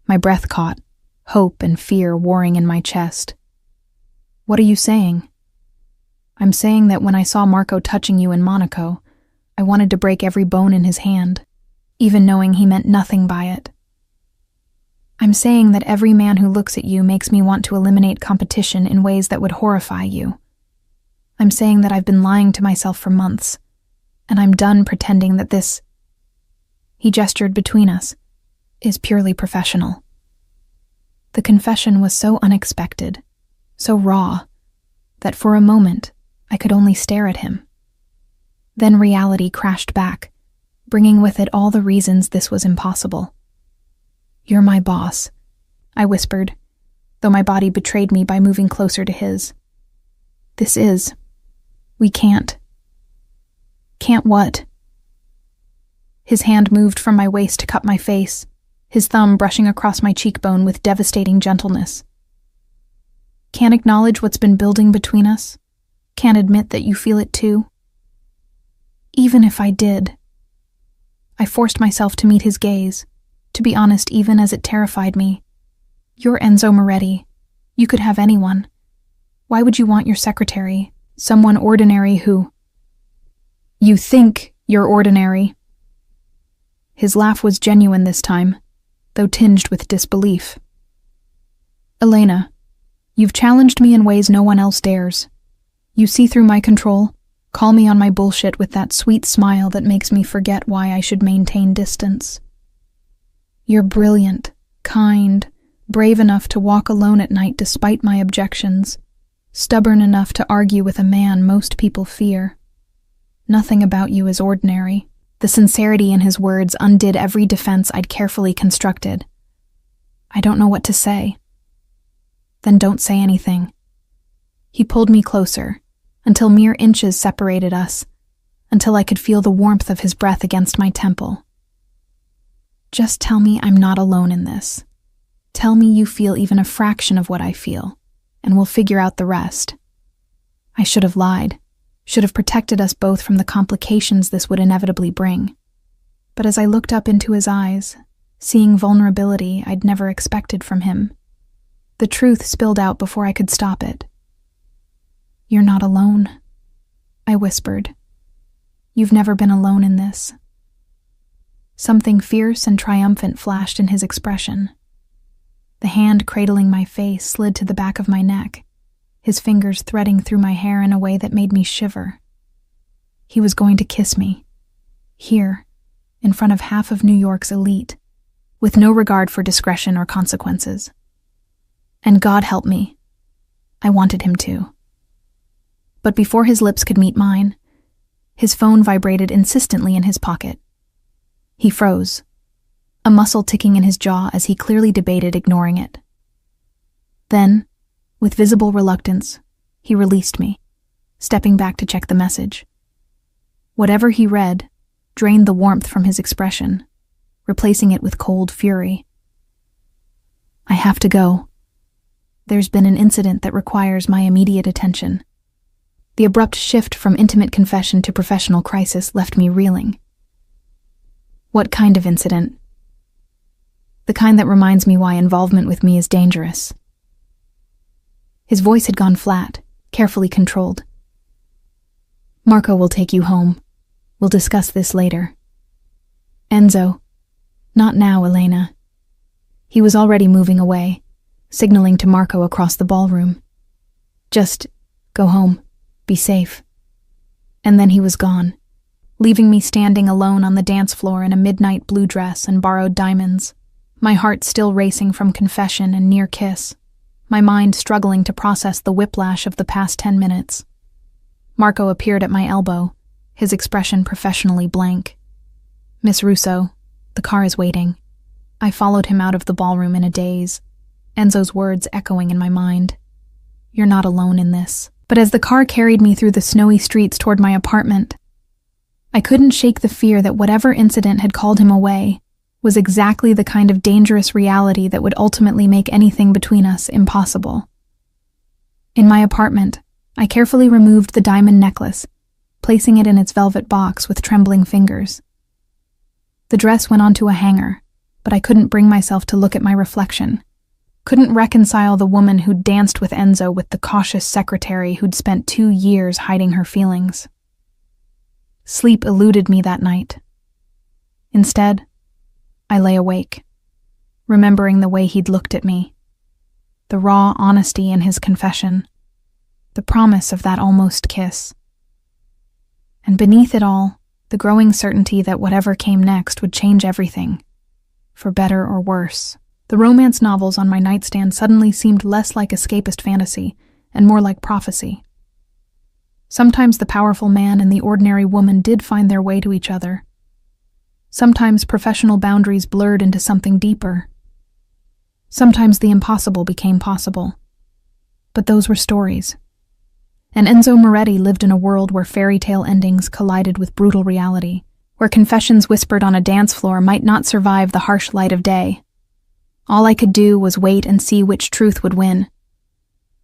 My breath caught, hope and fear warring in my chest. What are you saying? I'm saying that when I saw Marco touching you in Monaco, I wanted to break every bone in his hand, even knowing he meant nothing by it. I'm saying that every man who looks at you makes me want to eliminate competition in ways that would horrify you. I'm saying that I've been lying to myself for months, and I'm done pretending that this, he gestured between us, is purely professional. The confession was so unexpected, so raw, that for a moment I could only stare at him. Then reality crashed back, bringing with it all the reasons this was impossible. You're my boss, I whispered, though my body betrayed me by moving closer to his. This is. We can't. Can't what? His hand moved from my waist to cup my face, his thumb brushing across my cheekbone with devastating gentleness. Can't acknowledge what's been building between us? Can't admit that you feel it too? Even if I did. I forced myself to meet his gaze, to be honest even as it terrified me. You're Enzo Moretti. You could have anyone. Why would you want your secretary, someone ordinary who... You think you're ordinary. His laugh was genuine this time, though tinged with disbelief. Elena, you've challenged me in ways no one else dares. You see through my control, call me on my bullshit with that sweet smile that makes me forget why I should maintain distance. You're brilliant, kind, brave enough to walk alone at night despite my objections, stubborn enough to argue with a man most people fear. Nothing about you is ordinary. The sincerity in his words undid every defense I'd carefully constructed. I don't know what to say. Then don't say anything. He pulled me closer, until mere inches separated us, until I could feel the warmth of his breath against my temple. Just tell me I'm not alone in this. Tell me you feel even a fraction of what I feel, and we'll figure out the rest. I should have lied, should have protected us both from the complications this would inevitably bring. But as I looked up into his eyes, seeing vulnerability I'd never expected from him, the truth spilled out before I could stop it. You're not alone, I whispered. You've never been alone in this. Something fierce and triumphant flashed in his expression. The hand cradling my face slid to the back of my neck, his fingers threading through my hair in a way that made me shiver. He was going to kiss me, here, in front of half of New York's elite, with no regard for discretion or consequences. And God help me, I wanted him to. But before his lips could meet mine, his phone vibrated insistently in his pocket. He froze, a muscle ticking in his jaw as he clearly debated ignoring it. Then, with visible reluctance, he released me, stepping back to check the message. Whatever he read drained the warmth from his expression, replacing it with cold fury. I have to go. There's been an incident that requires my immediate attention. The abrupt shift from intimate confession to professional crisis left me reeling. What kind of incident? The kind that reminds me why involvement with me is dangerous. His voice had gone flat, carefully controlled. Marco will take you home. We'll discuss this later. Enzo. Not now, Elena. He was already moving away, signaling to Marco across the ballroom. Just go home. Be safe. And then he was gone, leaving me standing alone on the dance floor in a midnight blue dress and borrowed diamonds, my heart still racing from confession and near kiss, my mind struggling to process the whiplash of the past 10 minutes. Marco appeared at my elbow, his expression professionally blank. Miss Russo, the car is waiting. I followed him out of the ballroom in a daze, Enzo's words echoing in my mind. You're not alone in this. But as the car carried me through the snowy streets toward my apartment, I couldn't shake the fear that whatever incident had called him away was exactly the kind of dangerous reality that would ultimately make anything between us impossible. In my apartment, I carefully removed the diamond necklace, placing it in its velvet box with trembling fingers. The dress went onto a hanger, but I couldn't bring myself to look at my reflection. Couldn't reconcile the woman who'd danced with Enzo with the cautious secretary who'd spent 2 years hiding her feelings. Sleep eluded me that night. Instead, I lay awake, remembering the way he'd looked at me, the raw honesty in his confession, the promise of that almost kiss. And beneath it all, the growing certainty that whatever came next would change everything, for better or worse. The romance novels on my nightstand suddenly seemed less like escapist fantasy and more like prophecy. Sometimes the powerful man and the ordinary woman did find their way to each other. Sometimes professional boundaries blurred into something deeper. Sometimes the impossible became possible. But those were stories. And Enzo Moretti lived in a world where fairy tale endings collided with brutal reality, where confessions whispered on a dance floor might not survive the harsh light of day. All I could do was wait and see which truth would win.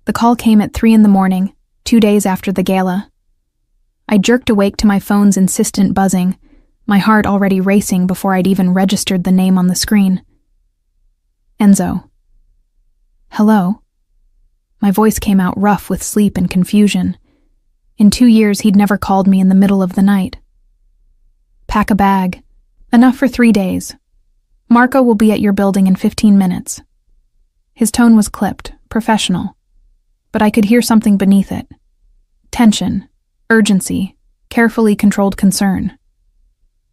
The call came at 3 a.m, 2 days after the gala. I jerked awake to my phone's insistent buzzing, my heart already racing before I'd even registered the name on the screen. Enzo. Hello? My voice came out rough with sleep and confusion. In 2 years, he'd never called me in the middle of the night. Pack a bag. Enough for 3 days. Marco will be at your building in 15 minutes. His tone was clipped, professional, but I could hear something beneath it. Tension, urgency, carefully controlled concern.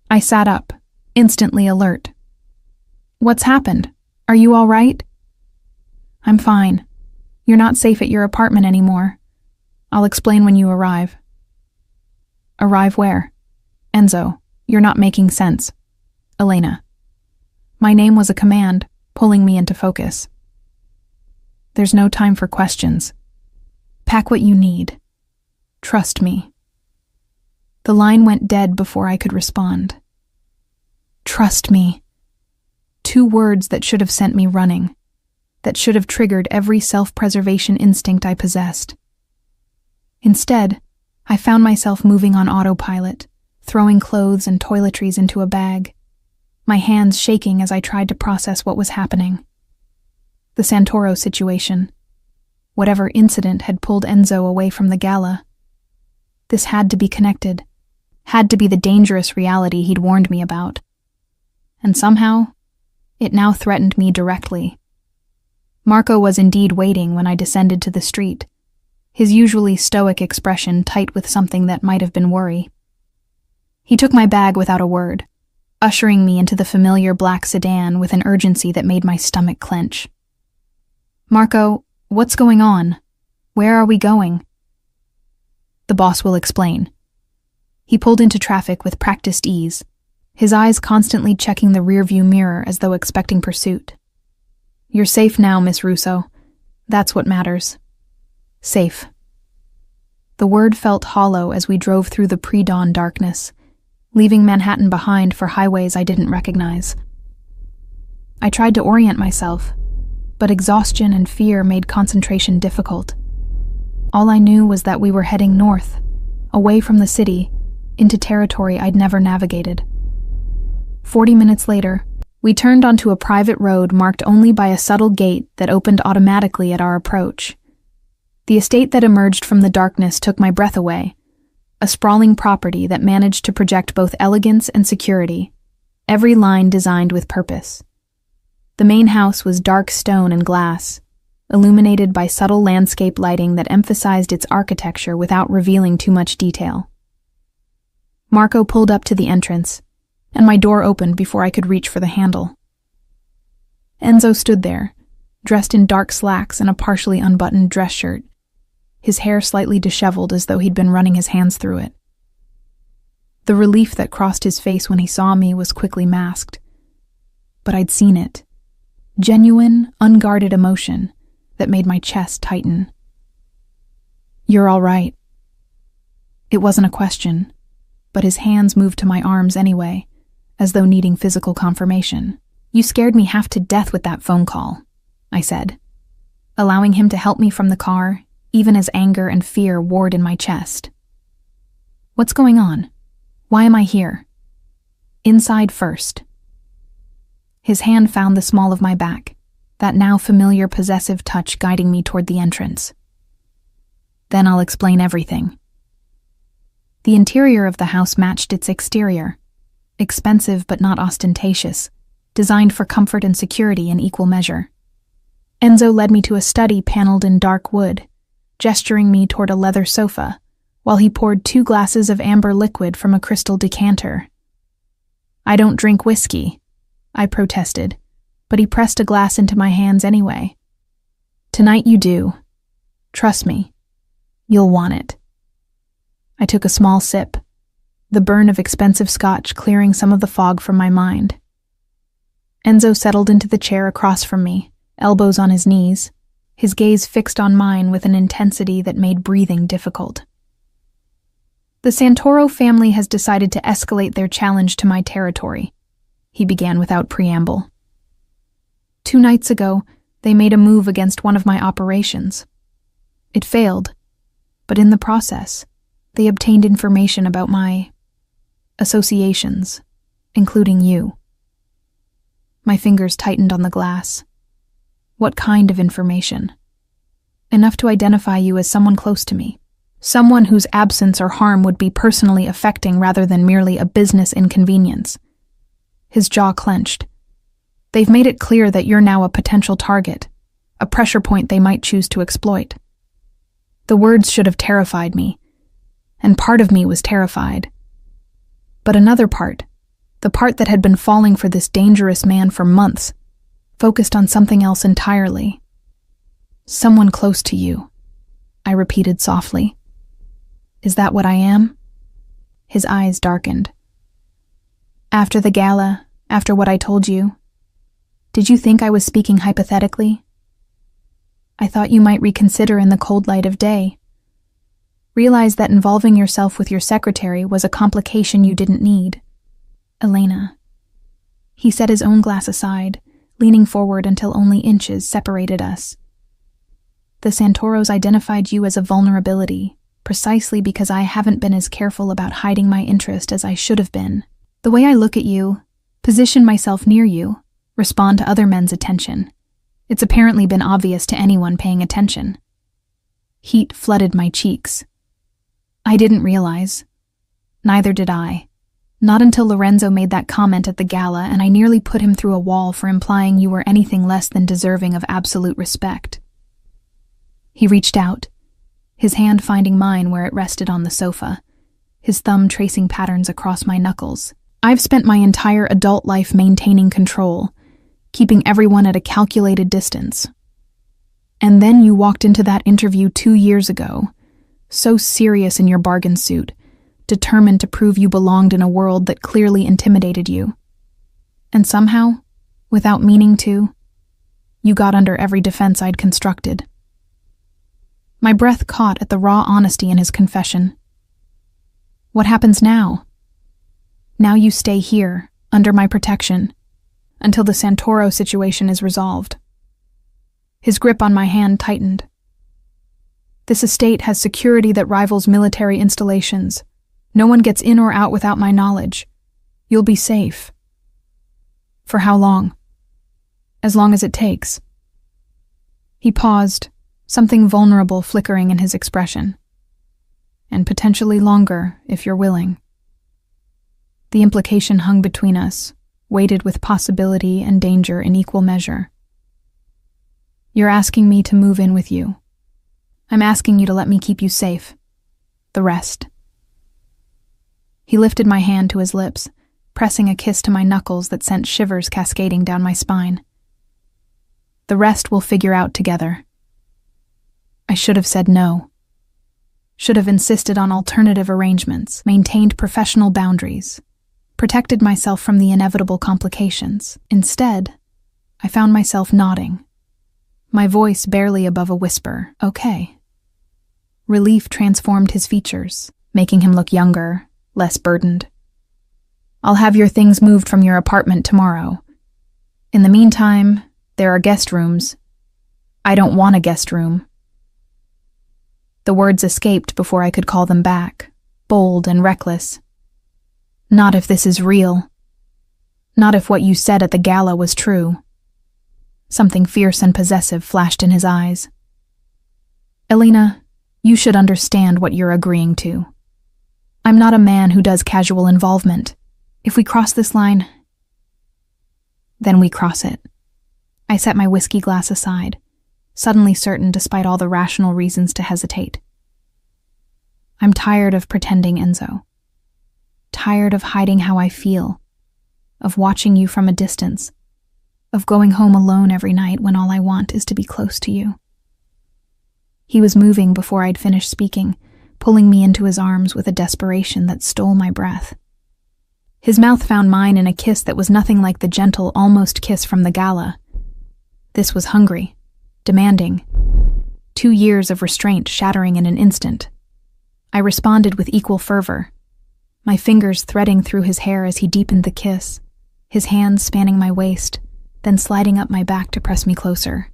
I sat up, instantly alert. What's happened? Are you all right? I'm fine. You're not safe at your apartment anymore. I'll explain when you arrive. Arrive where? Enzo, you're not making sense. Elena. My name was a command, pulling me into focus. There's no time for questions. Pack what you need. Trust me. The line went dead before I could respond. Trust me. 2 words that should have sent me running, that should have triggered every self-preservation instinct I possessed. Instead, I found myself moving on autopilot, throwing clothes and toiletries into a bag, my hands shaking as I tried to process what was happening. The Santoro situation. Whatever incident had pulled Enzo away from the gala. This had to be connected, had to be the dangerous reality he'd warned me about. And somehow, it now threatened me directly. Marco was indeed waiting when I descended to the street, his usually stoic expression tight with something that might have been worry. He took my bag without a word, ushering me into the familiar black sedan with an urgency that made my stomach clench. Marco, what's going on? Where are we going? The boss will explain. He pulled into traffic with practiced ease, his eyes constantly checking the rearview mirror as though expecting pursuit. You're safe now, Miss Russo. That's what matters. Safe. The word felt hollow as we drove through the pre-dawn darkness, leaving Manhattan behind for highways I didn't recognize. I tried to orient myself, but exhaustion and fear made concentration difficult. All I knew was that we were heading north, away from the city, into territory I'd never navigated. 40 minutes later, we turned onto a private road marked only by a subtle gate that opened automatically at our approach. The estate that emerged from the darkness took my breath away, a sprawling property that managed to project both elegance and security, every line designed with purpose. The main house was dark stone and glass, illuminated by subtle landscape lighting that emphasized its architecture without revealing too much detail. Marco pulled up to the entrance, and my door opened before I could reach for the handle. Enzo stood there, dressed in dark slacks and a partially unbuttoned dress shirt, his hair slightly disheveled as though he'd been running his hands through it. The relief that crossed his face when he saw me was quickly masked, but I'd seen it. Genuine, unguarded emotion that made my chest tighten. You're all right. It wasn't a question, but his hands moved to my arms anyway, as though needing physical confirmation. You scared me half to death with that phone call, I said, allowing him to help me from the car, even as anger and fear warred in my chest. What's going on? Why am I here? Inside first. His hand found the small of my back, that now familiar possessive touch guiding me toward the entrance. Then I'll explain everything. The interior of the house matched its exterior, expensive but not ostentatious, designed for comfort and security in equal measure. Enzo led me to a study paneled in dark wood, gesturing me toward a leather sofa, while he poured 2 glasses of amber liquid from a crystal decanter. I don't drink whiskey, I protested, but he pressed a glass into my hands anyway. Tonight you do. Trust me. You'll want it. I took a small sip, the burn of expensive scotch clearing some of the fog from my mind. Enzo settled into the chair across from me, elbows on his knees, his gaze fixed on mine with an intensity that made breathing difficult. The Santoro family has decided to escalate their challenge to my territory, he began without preamble. 2 nights ago, they made a move against one of my operations. It failed, but in the process, They obtained information about my associations, including you. My fingers tightened on the glass. What kind of information? Enough to identify you as someone close to me. Someone whose absence or harm would be personally affecting rather than merely a business inconvenience. His jaw clenched. They've made it clear that you're now a potential target, a pressure point they might choose to exploit. The words should have terrified me, and part of me was terrified. But another part, the part that had been falling for this dangerous man for months, focused on something else entirely. Someone close to you, I repeated softly. Is that what I am? His eyes darkened. After the gala, after what I told you, did you think I was speaking hypothetically? I thought you might reconsider in the cold light of day. Realize that involving yourself with your secretary was a complication you didn't need. Elena. He set his own glass aside, leaning forward until only inches separated us. The Santoros identified you as a vulnerability, precisely because I haven't been as careful about hiding my interest as I should have been. The way I look at you, position myself near you, respond to other men's attention. It's apparently been obvious to anyone paying attention. Heat flooded my cheeks. I didn't realize. Neither did I. Not until Lorenzo made that comment at the gala, and I nearly put him through a wall for implying you were anything less than deserving of absolute respect. He reached out, his hand finding mine where it rested on the sofa, his thumb tracing patterns across my knuckles. I've spent my entire adult life maintaining control, keeping everyone at a calculated distance. And then you walked into that interview 2 years ago, so serious in your bargain suit, determined to prove you belonged in a world that clearly intimidated you. And somehow, without meaning to, you got under every defense I'd constructed. My breath caught at the raw honesty in his confession. What happens now? Now you stay here, under my protection, until the Santoro situation is resolved. His grip on my hand tightened. This estate has security that rivals military installations. No one gets in or out without my knowledge. You'll be safe. For how long? As long as it takes. He paused, something vulnerable flickering in his expression. And potentially longer, if you're willing. The implication hung between us, weighted with possibility and danger in equal measure. You're asking me to move in with you. I'm asking you to let me keep you safe. The rest. He lifted my hand to his lips, pressing a kiss to my knuckles that sent shivers cascading down my spine. The rest we'll figure out together. I should have said no. Should have insisted on alternative arrangements, maintained professional boundaries, protected myself from the inevitable complications. Instead, I found myself nodding, my voice barely above a whisper, okay. Relief transformed his features, making him look younger, less burdened. I'll have your things moved from your apartment tomorrow. In the meantime, there are guest rooms. I don't want a guest room. The words escaped before I could call them back, bold and reckless. Not if this is real. Not if what you said at the gala was true. Something fierce and possessive flashed in his eyes. Elena, you should understand what you're agreeing to. I'm not a man who does casual involvement. If we cross this line, then we cross it. I set my whiskey glass aside, suddenly certain despite all the rational reasons to hesitate. I'm tired of pretending, Enzo. Tired of hiding how I feel, of watching you from a distance, of going home alone every night when all I want is to be close to you. He was moving before I'd finished speaking, pulling me into his arms with a desperation that stole my breath. His mouth found mine in a kiss that was nothing like the gentle, almost kiss from the gala. This was hungry, demanding. 2 years of restraint shattering in an instant. I responded with equal fervor, my fingers threading through his hair as he deepened the kiss, his hands spanning my waist, then sliding up my back to press me closer.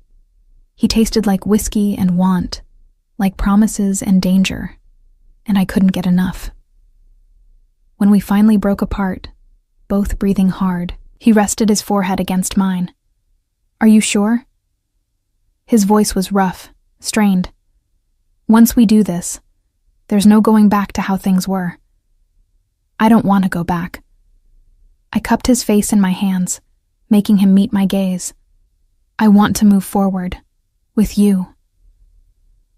He tasted like whiskey and want, like promises and danger, and I couldn't get enough. When we finally broke apart, both breathing hard, he rested his forehead against mine. "Are you sure?" His voice was rough, strained. "Once we do this, there's no going back to how things were." "I don't want to go back." I cupped his face in my hands, making him meet my gaze. "I want to move forward, with you."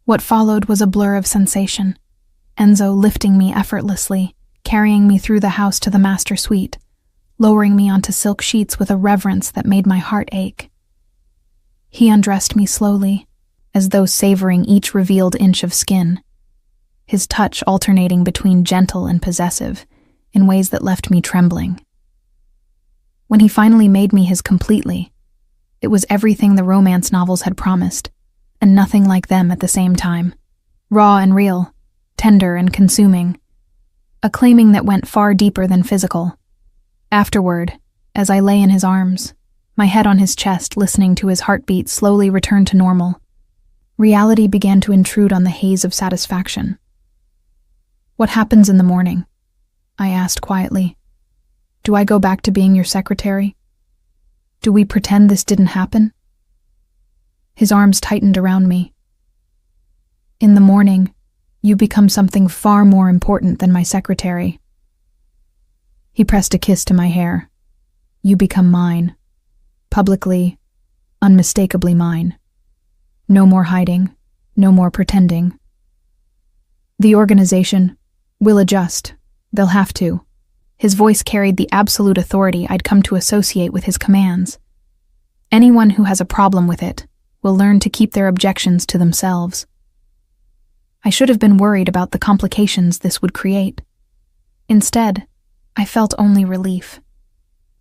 What followed was a blur of sensation, Enzo lifting me effortlessly, carrying me through the house to the master suite, lowering me onto silk sheets with a reverence that made my heart ache. He undressed me slowly, as though savoring each revealed inch of skin, his touch alternating between gentle and possessive, in ways that left me trembling. When he finally made me his completely, it was everything the romance novels had promised, and nothing like them at the same time. Raw and real, tender and consuming, a claiming that went far deeper than physical. Afterward, as I lay in his arms, my head on his chest listening to his heartbeat slowly return to normal, reality began to intrude on the haze of satisfaction. "What happens in the morning?" I asked quietly. "Do I go back to being your secretary? Do we pretend this didn't happen?" His arms tightened around me. "In the morning, you become something far more important than my secretary." He pressed a kiss to my hair. "You become mine. Publicly, unmistakably mine. No more hiding, no more pretending. The organization will adjust. They'll have to." His voice carried the absolute authority I'd come to associate with his commands. "Anyone who has a problem with it will learn to keep their objections to themselves." I should have been worried about the complications this would create. Instead, I felt only relief.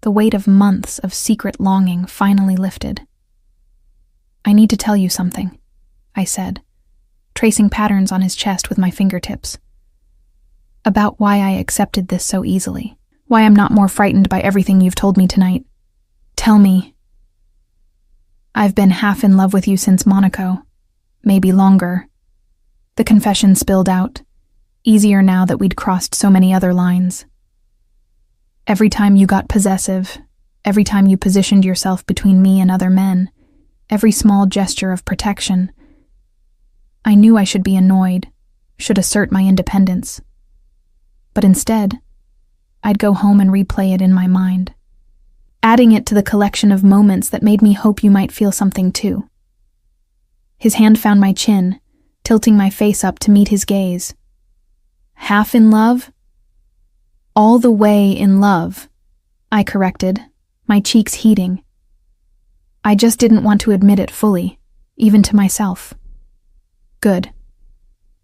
The weight of months of secret longing finally lifted. "I need to tell you something," I said, tracing patterns on his chest with my fingertips. "About why I accepted this so easily, why I'm not more frightened by everything you've told me tonight. Tell me." "I've been half in love with you since Monaco, maybe longer." The confession spilled out, easier now that we'd crossed so many other lines. "Every time you got possessive, every time you positioned yourself between me and other men, every small gesture of protection, I knew I should be annoyed, should assert my independence. But instead, I'd go home and replay it in my mind, adding it to the collection of moments that made me hope you might feel something too." His hand found my chin, tilting my face up to meet his gaze. "Half in love?" "All the way in love," I corrected, my cheeks heating. I just didn't want to admit it fully, even to myself. "Good."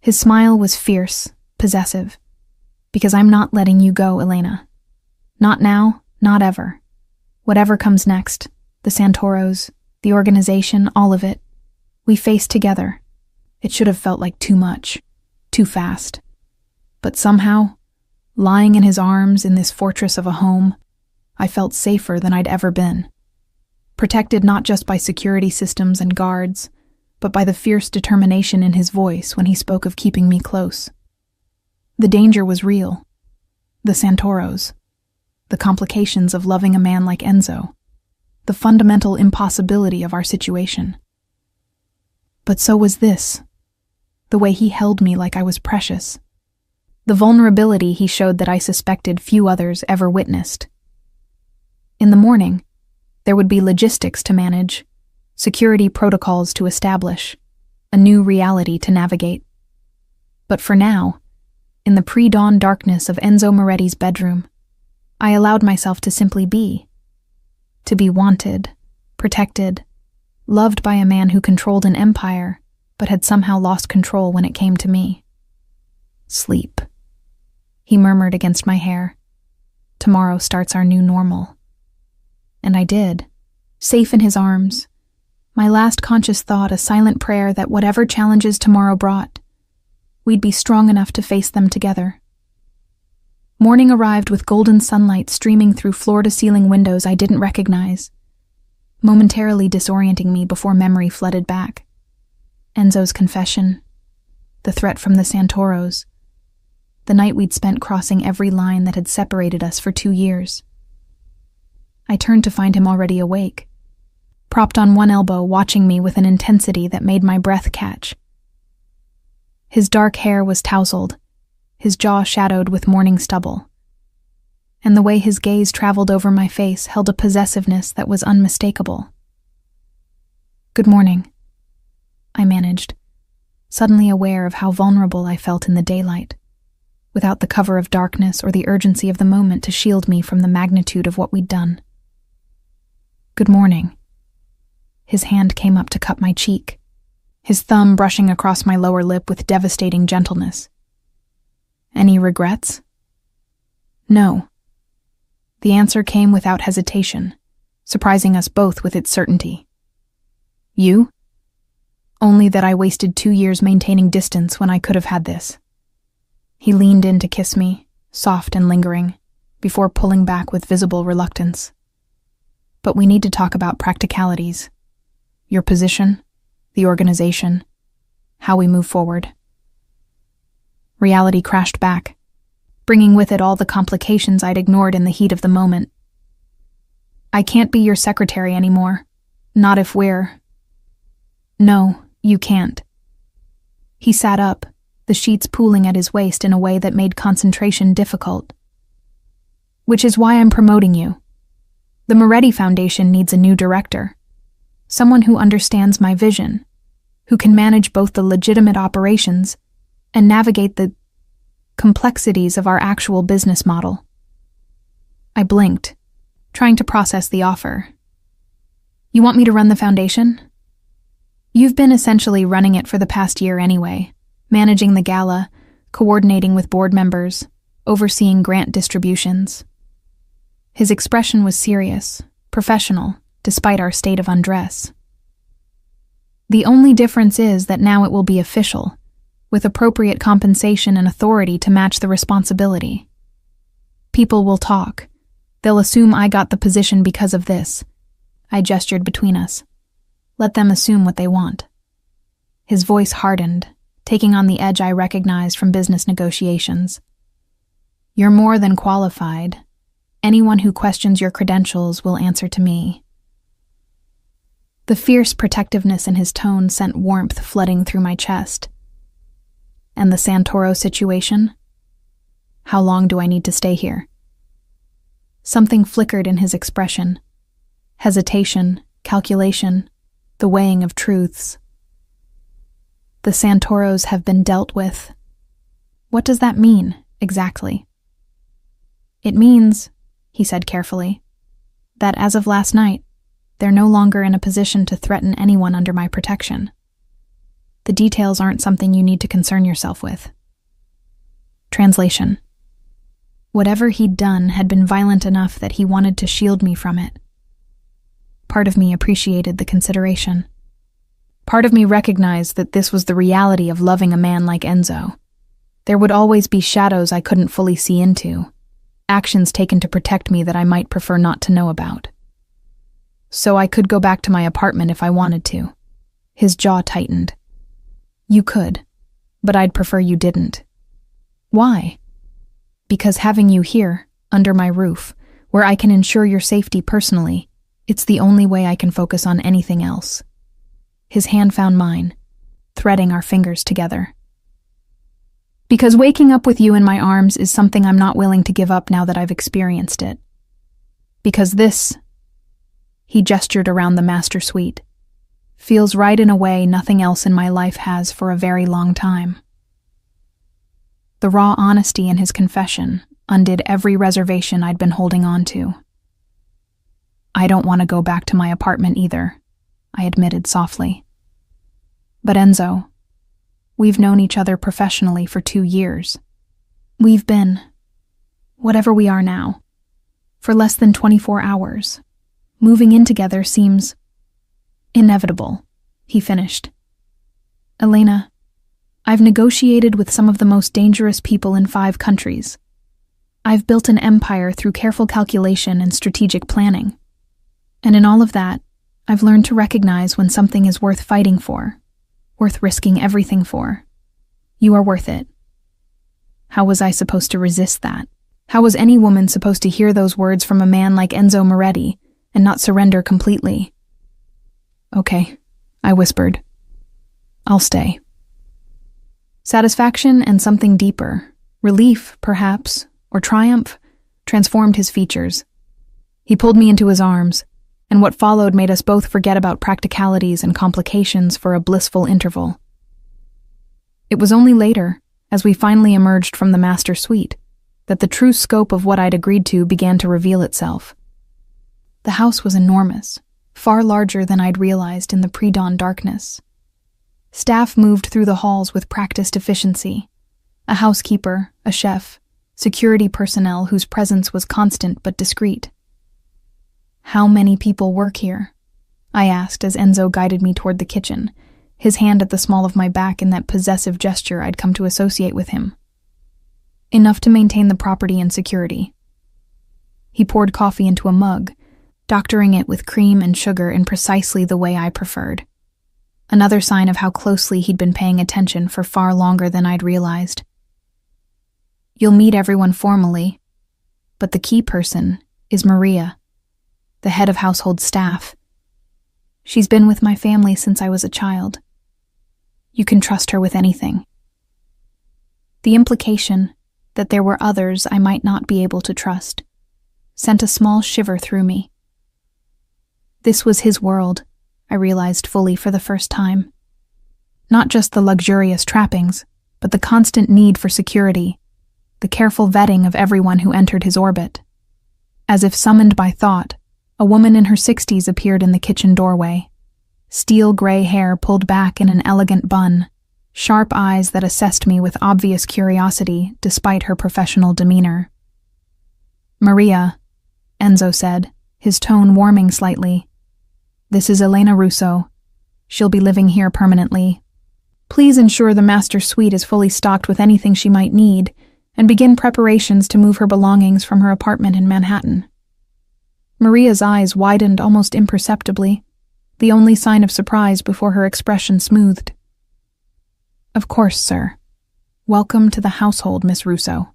His smile was fierce, possessive. "Because I'm not letting you go, Elena. Not now, not ever. Whatever comes next, the Santoros, the organization, all of it, we face together." It should have felt like too much, too fast. But somehow, lying in his arms in this fortress of a home, I felt safer than I'd ever been. Protected not just by security systems and guards, but by the fierce determination in his voice when he spoke of keeping me close. The danger was real. The Santoros. The complications of loving a man like Enzo. The fundamental impossibility of our situation. But so was this. The way he held me like I was precious. The vulnerability he showed that I suspected few others ever witnessed. In the morning, there would be logistics to manage, security protocols to establish, a new reality to navigate. But for now, in the pre-dawn darkness of Enzo Moretti's bedroom, I allowed myself to simply be. To be wanted, protected, loved by a man who controlled an empire, but had somehow lost control when it came to me. "Sleep," he murmured against my hair. "Tomorrow starts our new normal." And I did, safe in his arms, my last conscious thought a silent prayer that whatever challenges tomorrow brought, we'd be strong enough to face them together. Morning arrived with golden sunlight streaming through floor-to-ceiling windows I didn't recognize, momentarily disorienting me before memory flooded back. Enzo's confession, the threat from the Santoros, the night we'd spent crossing every line that had separated us for 2 years. I turned to find him already awake, propped on one elbow, watching me with an intensity that made my breath catch. His dark hair was tousled, his jaw shadowed with morning stubble, and the way his gaze traveled over my face held a possessiveness that was unmistakable. "Good morning," I managed, suddenly aware of how vulnerable I felt in the daylight, without the cover of darkness or the urgency of the moment to shield me from the magnitude of what we'd done. "Good morning." His hand came up to cup my cheek, his thumb brushing across my lower lip with devastating gentleness. "Any regrets?" "No." The answer came without hesitation, surprising us both with its certainty. "You?" "Only that I wasted 2 years maintaining distance when I could have had this." He leaned in to kiss me, soft and lingering, before pulling back with visible reluctance. "But we need to talk about practicalities. Your position, the organization, how we move forward." Reality crashed back, bringing with it all the complications I'd ignored in the heat of the moment. "I can't be your secretary anymore. Not if we're—" "No, you can't." He sat up, the sheets pooling at his waist in a way that made concentration difficult. "Which is why I'm promoting you. The Moretti Foundation needs a new director. Someone who understands my vision, who can manage both the legitimate operations and navigate the complexities of our actual business model." I blinked, trying to process the offer. "You want me to run the foundation?" "You've been essentially running it for the past year anyway, managing the gala, coordinating with board members, overseeing grant distributions." His expression was serious, professional, despite our state of undress. "The only difference is that now it will be official, with appropriate compensation and authority to match the responsibility. People will talk. They'll assume I got the position because of this." I gestured between us. "Let them assume what they want." His voice hardened, taking on the edge I recognized from business negotiations. "You're more than qualified. Anyone who questions your credentials will answer to me." The fierce protectiveness in his tone sent warmth flooding through my chest. "And the Santoro situation? How long do I need to stay here?" Something flickered in his expression. Hesitation, calculation, the weighing of truths. "The Santoros have been dealt with." "What does that mean, exactly?" "It means," he said carefully, "that as of last night, they're no longer in a position to threaten anyone under my protection. The details aren't something you need to concern yourself with." Translation. Whatever he'd done had been violent enough that he wanted to shield me from it. Part of me appreciated the consideration. Part of me recognized that this was the reality of loving a man like Enzo. There would always be shadows I couldn't fully see into, actions taken to protect me that I might prefer not to know about. So I could go back to my apartment if I wanted to. His jaw tightened. "You could, but I'd prefer you didn't." "Why?" "Because having you here, under my roof, where I can ensure your safety personally, it's the only way I can focus on anything else." His hand found mine, threading our fingers together. "Because waking up with you in my arms is something I'm not willing to give up now that I've experienced it. Because this," he gestured around the master suite, "feels right in a way nothing else in my life has for a very long time." The raw honesty in his confession undid every reservation I'd been holding on to. "I don't want to go back to my apartment either," I admitted softly. "But Enzo, we've known each other professionally for 2 years. We've been, whatever we are now, for less than 24 hours. Moving in together seems inevitable," he finished. "Elena, I've negotiated with some of the most dangerous people in 5 countries. I've built an empire through careful calculation and strategic planning. And in all of that, I've learned to recognize when something is worth fighting for, worth risking everything for. You are worth it. How was I supposed to resist that? How was any woman supposed to hear those words from a man like Enzo Moretti and not surrender completely? "Okay," I whispered. "I'll stay." Satisfaction and something deeper, relief, perhaps, or triumph, transformed his features. He pulled me into his arms, and what followed made us both forget about practicalities and complications for a blissful interval. It was only later, as we finally emerged from the master suite, that the true scope of what I'd agreed to began to reveal itself. The house was enormous, far larger than I'd realized in the pre-dawn darkness. Staff moved through the halls with practiced efficiency. A housekeeper, a chef, security personnel whose presence was constant but discreet. "How many people work here?" I asked as Enzo guided me toward the kitchen, his hand at the small of my back in that possessive gesture I'd come to associate with him. "Enough to maintain the property and security." He poured coffee into a mug, doctoring it with cream and sugar in precisely the way I preferred. Another sign of how closely he'd been paying attention for far longer than I'd realized. "You'll meet everyone formally, but the key person is Maria, the head of household staff. She's been with my family since I was a child. You can trust her with anything." The implication that there were others I might not be able to trust sent a small shiver through me. This was his world, I realized fully for the first time. Not just the luxurious trappings, but the constant need for security, the careful vetting of everyone who entered his orbit. As if summoned by thought, a woman in her 60s appeared in the kitchen doorway. Steel gray hair pulled back in an elegant bun, sharp eyes that assessed me with obvious curiosity despite her professional demeanor. "Maria," Enzo said, his tone warming slightly. "This is Elena Russo. She'll be living here permanently. Please ensure the master suite is fully stocked with anything she might need, and begin preparations to move her belongings from her apartment in Manhattan." Maria's eyes widened almost imperceptibly, the only sign of surprise before her expression smoothed. "Of course, sir. Welcome to the household, Miss Russo.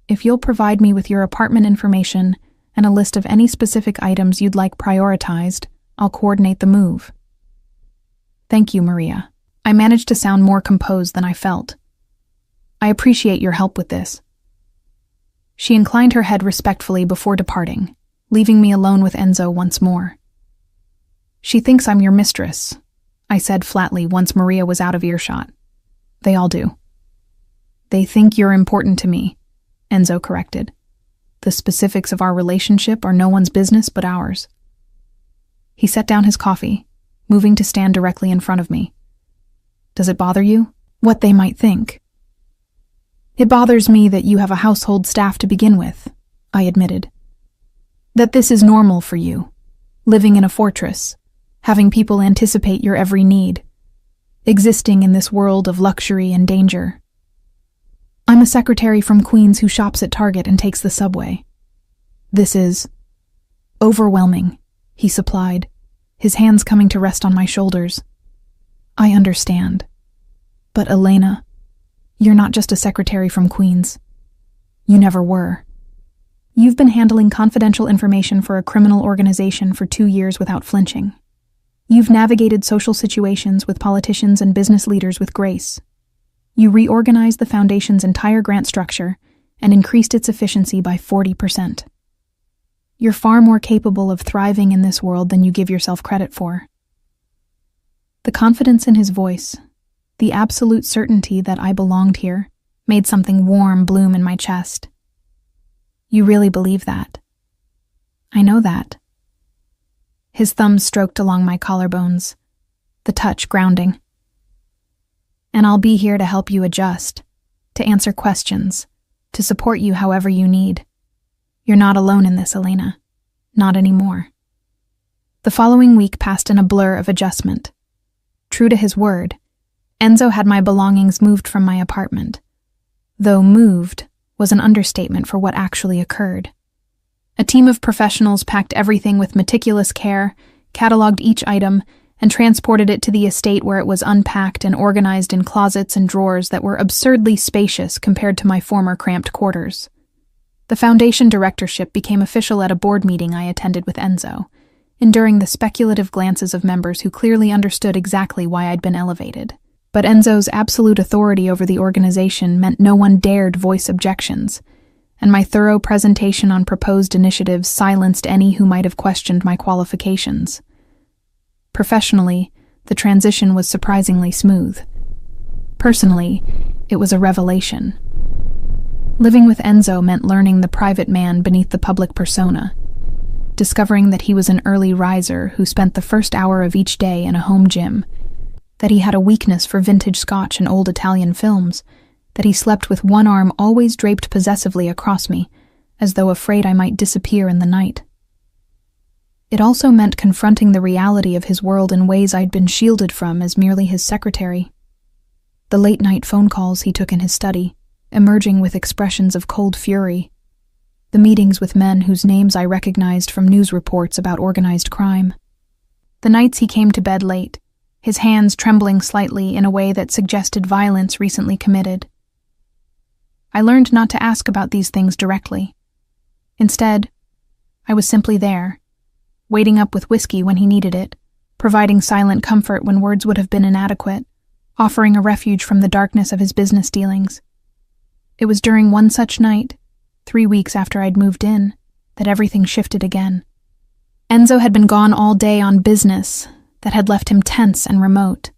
If you'll provide me with your apartment information and a list of any specific items you'd like prioritized, I'll coordinate the move." "Thank you, Maria." I managed to sound more composed than I felt. "I appreciate your help with this." She inclined her head respectfully before departing, leaving me alone with Enzo once more. "She thinks I'm your mistress," I said flatly once Maria was out of earshot. "They all do." "They think you're important to me," Enzo corrected. "The specifics of our relationship are no one's business but ours." He set down his coffee, moving to stand directly in front of me. "Does it bother you? What they might think?" "It bothers me that you have a household staff to begin with," I admitted. "That this is normal for you, living in a fortress, having people anticipate your every need, existing in this world of luxury and danger. I'm a secretary from Queens who shops at Target and takes the subway. This is overwhelming," he supplied, his hands coming to rest on my shoulders. "I understand. But Elena, you're not just a secretary from Queens. You never were. You've been handling confidential information for a criminal organization for 2 years without flinching. You've navigated social situations with politicians and business leaders with grace. You reorganized the foundation's entire grant structure and increased its efficiency by 40%. You're far more capable of thriving in this world than you give yourself credit for." The confidence in his voice, the absolute certainty that I belonged here, made something warm bloom in my chest. "You really believe that?" "I know that." His thumbs stroked along my collarbones, the touch grounding. "And I'll be here to help you adjust, to answer questions, to support you however you need. You're not alone in this, Elena. Not anymore." The following week passed in a blur of adjustment. True to his word, Enzo had my belongings moved from my apartment, though moved was an understatement for what actually occurred. A team of professionals packed everything with meticulous care, cataloged each item, and transported it to the estate where it was unpacked and organized in closets and drawers that were absurdly spacious compared to my former cramped quarters. The foundation directorship became official at a board meeting I attended with Enzo, enduring the speculative glances of members who clearly understood exactly why I'd been elevated. But Enzo's absolute authority over the organization meant no one dared voice objections, and my thorough presentation on proposed initiatives silenced any who might have questioned my qualifications. Professionally, the transition was surprisingly smooth. Personally, it was a revelation. Living with Enzo meant learning the private man beneath the public persona, discovering that he was an early riser who spent the first hour of each day in a home gym, that he had a weakness for vintage Scotch and old Italian films, that he slept with one arm always draped possessively across me, as though afraid I might disappear in the night. It also meant confronting the reality of his world in ways I'd been shielded from as merely his secretary. The late-night phone calls he took in his study, emerging with expressions of cold fury. The meetings with men whose names I recognized from news reports about organized crime. The nights he came to bed late, his hands trembling slightly in a way that suggested violence recently committed. I learned not to ask about these things directly. Instead, I was simply there, waiting up with whiskey when he needed it, providing silent comfort when words would have been inadequate, offering a refuge from the darkness of his business dealings. It was during one such night, 3 weeks after I'd moved in, that everything shifted again. Enzo had been gone all day on business that had left him tense and remote.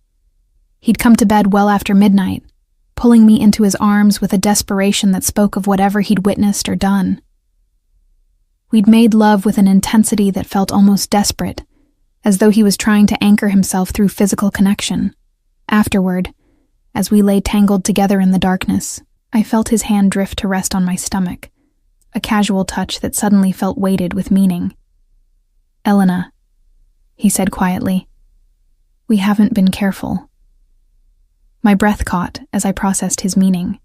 He'd come to bed well after midnight, pulling me into his arms with a desperation that spoke of whatever he'd witnessed or done. We'd made love with an intensity that felt almost desperate, as though he was trying to anchor himself through physical connection. Afterward, as we lay tangled together in the darkness, I felt his hand drift to rest on my stomach, a casual touch that suddenly felt weighted with meaning. "Elena," he said quietly, "we haven't been careful." My breath caught as I processed his meaning.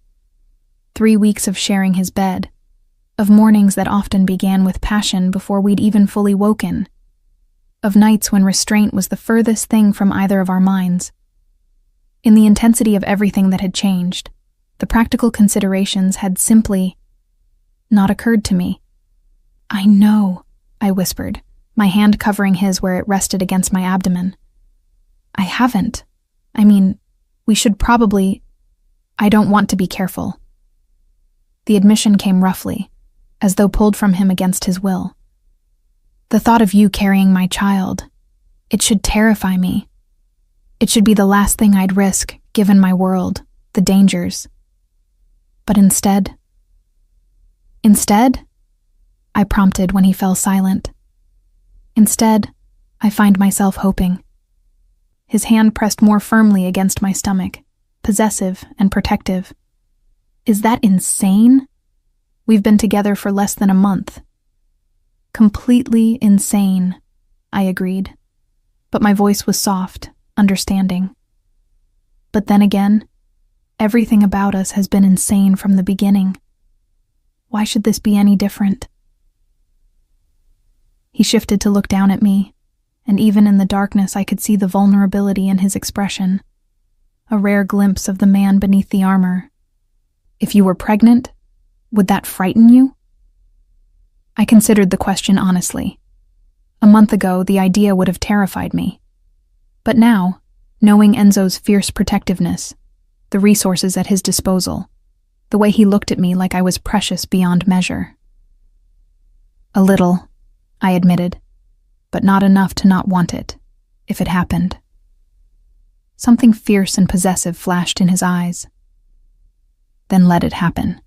3 weeks of sharing his bed, of mornings that often began with passion before we'd even fully woken, of nights when restraint was the furthest thing from either of our minds. In the intensity of everything that had changed, the practical considerations had simply not occurred to me. "I know," I whispered, my hand covering his where it rested against my abdomen. "I haven't. I mean, we should probably... I don't want to be careful." The admission came roughly, as though pulled from him against his will. "The thought of you carrying my child, it should terrify me. It should be the last thing I'd risk, given my world, the dangers. But instead, I prompted when he fell silent. Instead, I find myself hoping." His hand pressed more firmly against my stomach, possessive and protective. "Is that insane? We've been together for less than a month." "Completely insane," I agreed, but my voice was soft, understanding. "But then again, everything about us has been insane from the beginning. Why should this be any different?" He shifted to look down at me, and even in the darkness I could see the vulnerability in his expression, a rare glimpse of the man beneath the armor. "If you were pregnant, would that frighten you?" I considered the question honestly. A month ago, the idea would have terrified me. But now, knowing Enzo's fierce protectiveness, the resources at his disposal, the way he looked at me like I was precious beyond measure. "A little," I admitted, "but not enough to not want it, if it happened." Something fierce and possessive flashed in his eyes. "Then let it happen.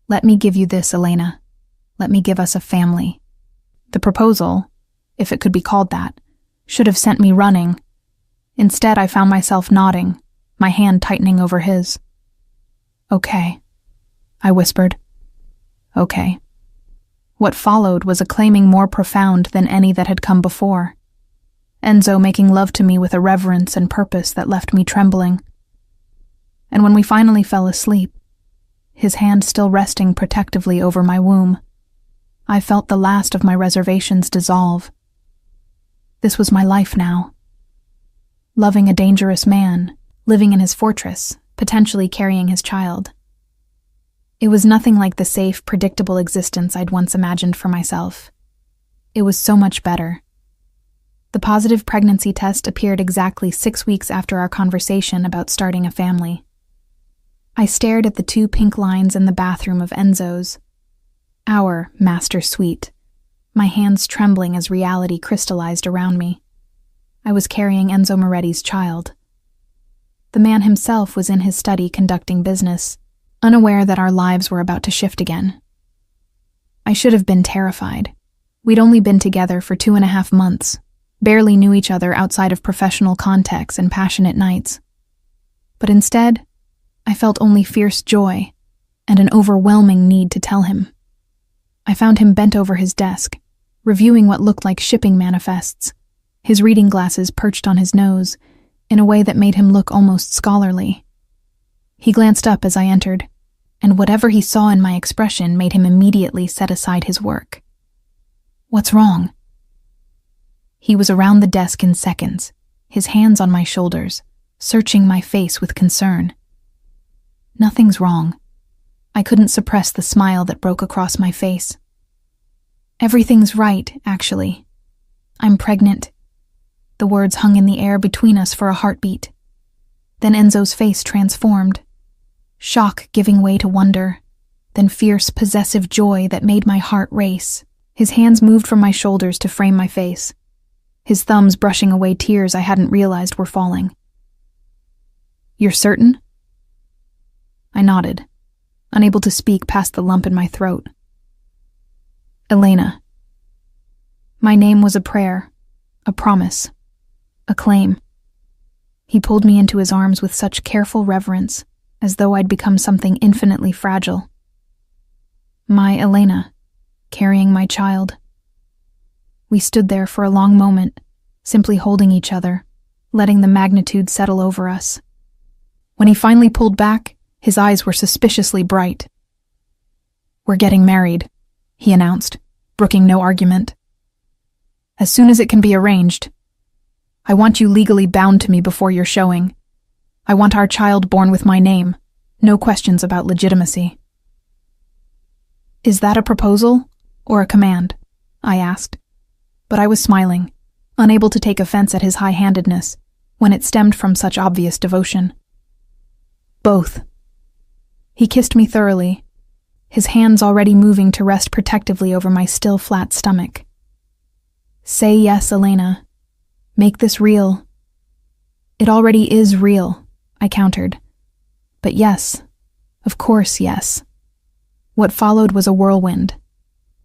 Let me give you this, Elena. Let me give us a family." The proposal, if it could be called that, should have sent me running. Instead, I found myself nodding, my hand tightening over his. "Okay," I whispered. "Okay." What followed was a claiming more profound than any that had come before. Enzo making love to me with a reverence and purpose that left me trembling. And when we finally fell asleep, his hand still resting protectively over my womb, I felt the last of my reservations dissolve. This was my life now, loving a dangerous man, living in his fortress, potentially carrying his child. It was nothing like the safe, predictable existence I'd once imagined for myself. It was so much better. The positive pregnancy test appeared exactly 6 weeks after our conversation about starting a family. I stared at the 2 pink lines in the bathroom of Enzo's, our master suite, my hands trembling as reality crystallized around me. I was carrying Enzo Moretti's child. The man himself was in his study conducting business, unaware that our lives were about to shift again. I should have been terrified. We'd only been together for 2.5 months, barely knew each other outside of professional contacts and passionate nights. But instead, I felt only fierce joy and an overwhelming need to tell him. I found him bent over his desk, reviewing what looked like shipping manifests, his reading glasses perched on his nose, in a way that made him look almost scholarly. He glanced up as I entered, and whatever he saw in my expression made him immediately set aside his work. "What's wrong?" He was around the desk in seconds, his hands on my shoulders, searching my face with concern. "Nothing's wrong." I couldn't suppress the smile that broke across my face. "Everything's right, actually. I'm pregnant." The words hung in the air between us for a heartbeat. Then Enzo's face transformed. Shock giving way to wonder, then fierce, possessive joy that made my heart race. His hands moved from my shoulders to frame my face, his thumbs brushing away tears I hadn't realized were falling. "You're certain?" I nodded, unable to speak past the lump in my throat. "Elena." My name was a prayer, a promise, a claim. He pulled me into his arms with such careful reverence, as though I'd become something infinitely fragile. My Elena, carrying my child. We stood there for a long moment, simply holding each other, letting the magnitude settle over us. When he finally pulled back, his eyes were suspiciously bright. "We're getting married," he announced, brooking no argument. "As soon as it can be arranged. I want you legally bound to me before your showing. I want our child born with my name. No questions about legitimacy." "Is that a proposal or a command?" I asked. But I was smiling, unable to take offense at his high-handedness when it stemmed from such obvious devotion. "Both." He kissed me thoroughly, his hands already moving to rest protectively over my still flat stomach. "Say yes, Elena. Make this real." "It already is real," I countered. "But yes, of course yes." What followed was a whirlwind.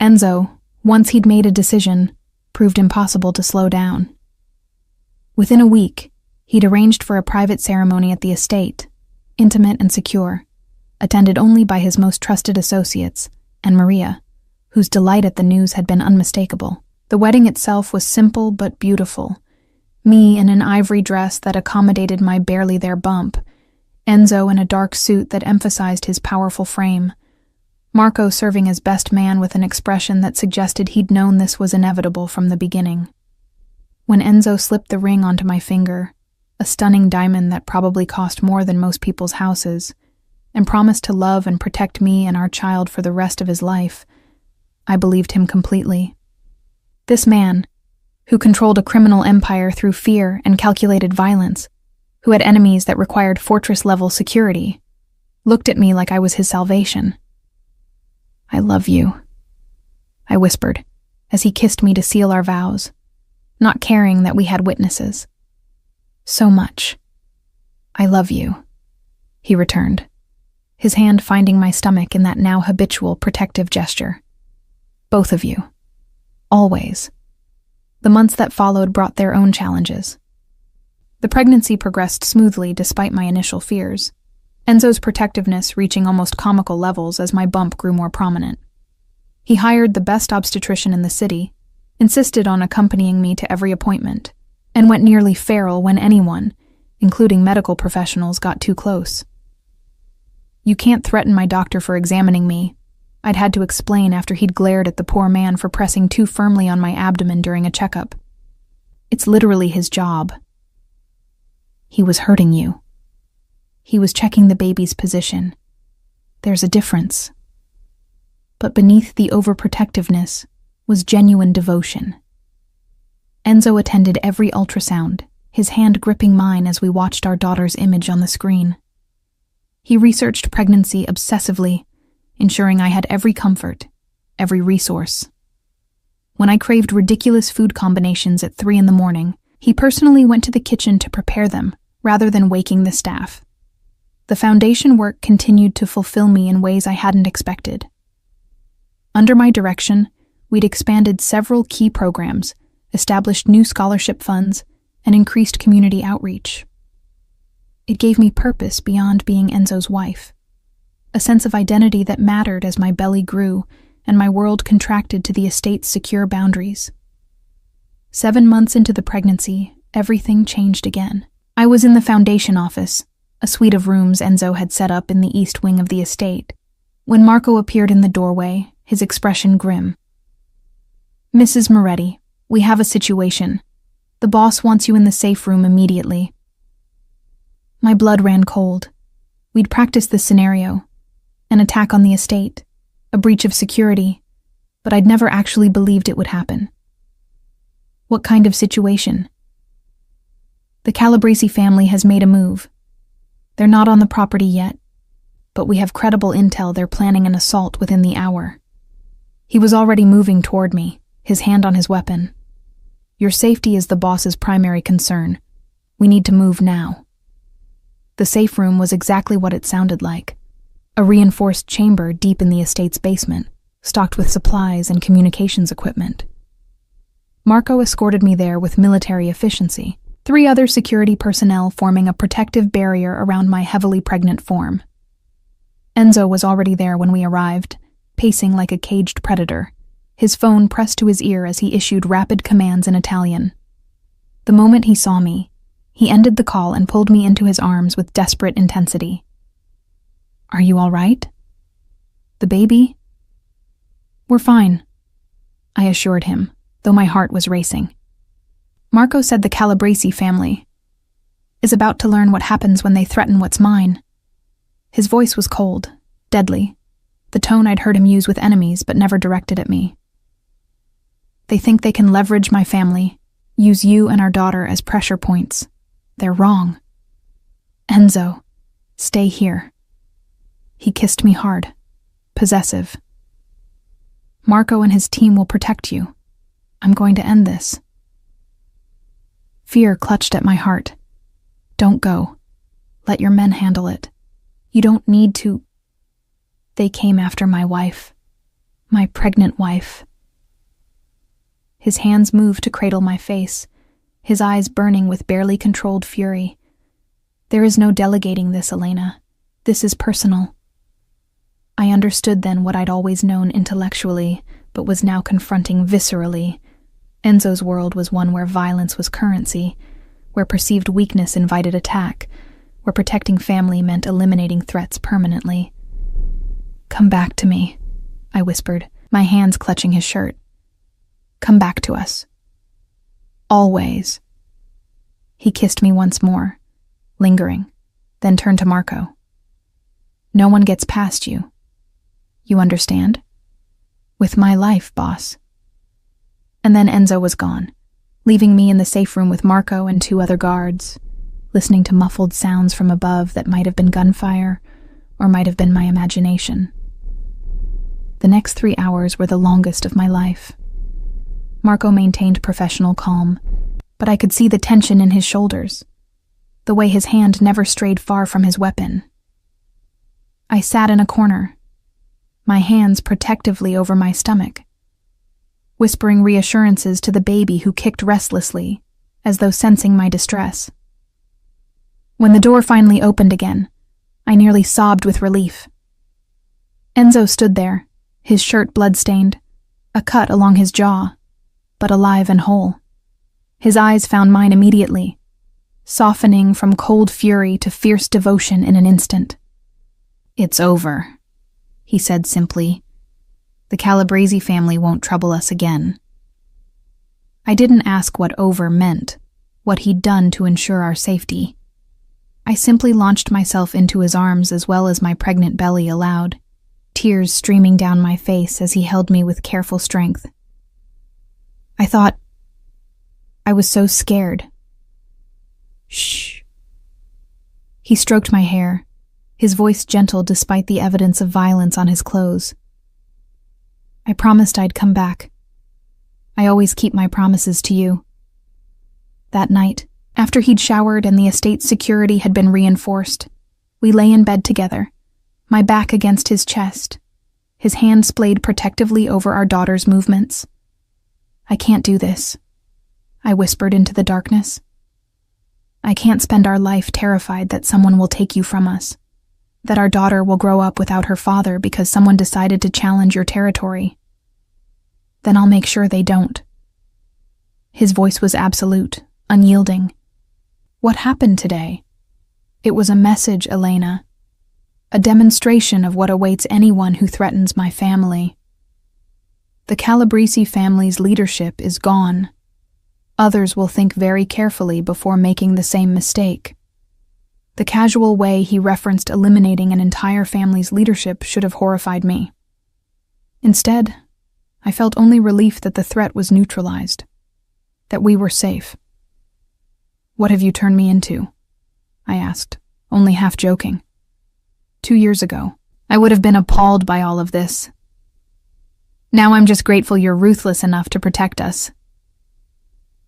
Enzo, once he'd made a decision, proved impossible to slow down. Within a week, he'd arranged for a private ceremony at the estate, intimate and secure, attended only by his most trusted associates, and Maria, whose delight at the news had been unmistakable. The wedding itself was simple but beautiful. Me in an ivory dress that accommodated my barely there bump, Enzo in a dark suit that emphasized his powerful frame, Marco serving as best man with an expression that suggested he'd known this was inevitable from the beginning. When Enzo slipped the ring onto my finger, a stunning diamond that probably cost more than most people's houses, and promised to love and protect me and our child for the rest of his life, I believed him completely. This man, who controlled a criminal empire through fear and calculated violence, who had enemies that required fortress-level security, looked at me like I was his salvation. "I love you," I whispered, as he kissed me to seal our vows, not caring that we had witnesses. "So much. I love you," he returned, his hand finding my stomach in that now habitual protective gesture. "Both of you. Always." The months that followed brought their own challenges. The pregnancy progressed smoothly despite my initial fears, Enzo's protectiveness reaching almost comical levels as my bump grew more prominent. He hired the best obstetrician in the city, insisted on accompanying me to every appointment, and went nearly feral when anyone, including medical professionals, got too close. "You can't threaten my doctor for examining me," I'd had to explain after he'd glared at the poor man for pressing too firmly on my abdomen during a checkup. "It's literally his job." He was hurting you. He was checking the baby's position. There's a difference. But beneath the overprotectiveness was genuine devotion. Enzo attended every ultrasound, his hand gripping mine as we watched our daughter's image on the screen. He researched pregnancy obsessively, ensuring I had every comfort, every resource. When I craved ridiculous food combinations at 3 a.m, he personally went to the kitchen to prepare them, rather than waking the staff. The foundation work continued to fulfill me in ways I hadn't expected. Under my direction, we'd expanded several key programs, established new scholarship funds, and increased community outreach. It gave me purpose beyond being Enzo's wife, a sense of identity that mattered as my belly grew and my world contracted to the estate's secure boundaries. 7 months into the pregnancy, everything changed again. I was in the foundation office, a suite of rooms Enzo had set up in the east wing of the estate, when Marco appeared in the doorway, his expression grim. "Mrs. Moretti, we have a situation. The boss wants you in the safe room immediately." My blood ran cold. We'd practiced this scenario, an attack on the estate, a breach of security, but I'd never actually believed it would happen. What kind of situation? The Calabresi family has made a move. They're not on the property yet, but we have credible intel they're planning an assault within the hour. He was already moving toward me, his hand on his weapon. "Your safety is the boss's primary concern. We need to move now." The safe room was exactly what it sounded like. A reinforced chamber deep in the estate's basement, stocked with supplies and communications equipment. Marco escorted me there with military efficiency, 3 other security personnel forming a protective barrier around my heavily pregnant form. Enzo was already there when we arrived, pacing like a caged predator, his phone pressed to his ear as he issued rapid commands in Italian. The moment he saw me, he ended the call and pulled me into his arms with desperate intensity. "Are you all right? The baby?" "We're fine," I assured him, though my heart was racing. Marco said the Calabresi family is about to learn what happens when they threaten what's mine. His voice was cold, deadly, the tone I'd heard him use with enemies but never directed at me. "They think they can leverage my family, use you and our daughter as pressure points. They're wrong. Enzo, stay here." He kissed me hard, possessive. "Marco and his team will protect you. I'm going to end this." Fear clutched at my heart. "Don't go. Let your men handle it. You don't need to." "They came after my wife. My pregnant wife." His hands moved to cradle my face, his eyes burning with barely controlled fury. "There is no delegating this, Elena. This is personal." I understood then what I'd always known intellectually, but was now confronting viscerally. Enzo's world was one where violence was currency, where perceived weakness invited attack, where protecting family meant eliminating threats permanently. "Come back to me," I whispered, my hands clutching his shirt. "Come back to us. Always." He kissed me once more, lingering, then turned to Marco. "No one gets past you. You understand? With my life, boss." And then Enzo was gone, leaving me in the safe room with Marco and 2 other guards, listening to muffled sounds from above that might have been gunfire or might have been my imagination. The next 3 hours were the longest of my life. Marco maintained professional calm, but I could see the tension in his shoulders, the way his hand never strayed far from his weapon. I sat in a corner, my hands protectively over my stomach, whispering reassurances to the baby who kicked restlessly, as though sensing my distress. When the door finally opened again, I nearly sobbed with relief. Enzo stood there, his shirt blood-stained, a cut along his jaw, but alive and whole. His eyes found mine immediately, softening from cold fury to fierce devotion in an instant. "It's over," he said simply. "The Calabresi family won't trouble us again." I didn't ask what over meant, what he'd done to ensure our safety. I simply launched myself into his arms as well as my pregnant belly allowed, tears streaming down my face as he held me with careful strength. I was so scared. Shh. He stroked my hair, his voice gentle despite the evidence of violence on his clothes. I promised I'd come back. I always keep my promises to you. That night, after he'd showered and the estate's security had been reinforced, we lay in bed together, my back against his chest, his hand splayed protectively over our daughter's movements. I can't do this, I whispered into the darkness. I can't spend our life terrified that someone will take you from us, that our daughter will grow up without her father because someone decided to challenge your territory. Then I'll make sure they don't. His voice was absolute, unyielding. What happened today? It was a message, Elena. A demonstration of what awaits anyone who threatens my family. The Calabrese family's leadership is gone. Others will think very carefully before making the same mistake. The casual way he referenced eliminating an entire family's leadership should have horrified me. Instead, I felt only relief that the threat was neutralized, that we were safe. What have you turned me into? I asked, only half joking. 2 years ago, I would have been appalled by all of this. Now I'm just grateful you're ruthless enough to protect us.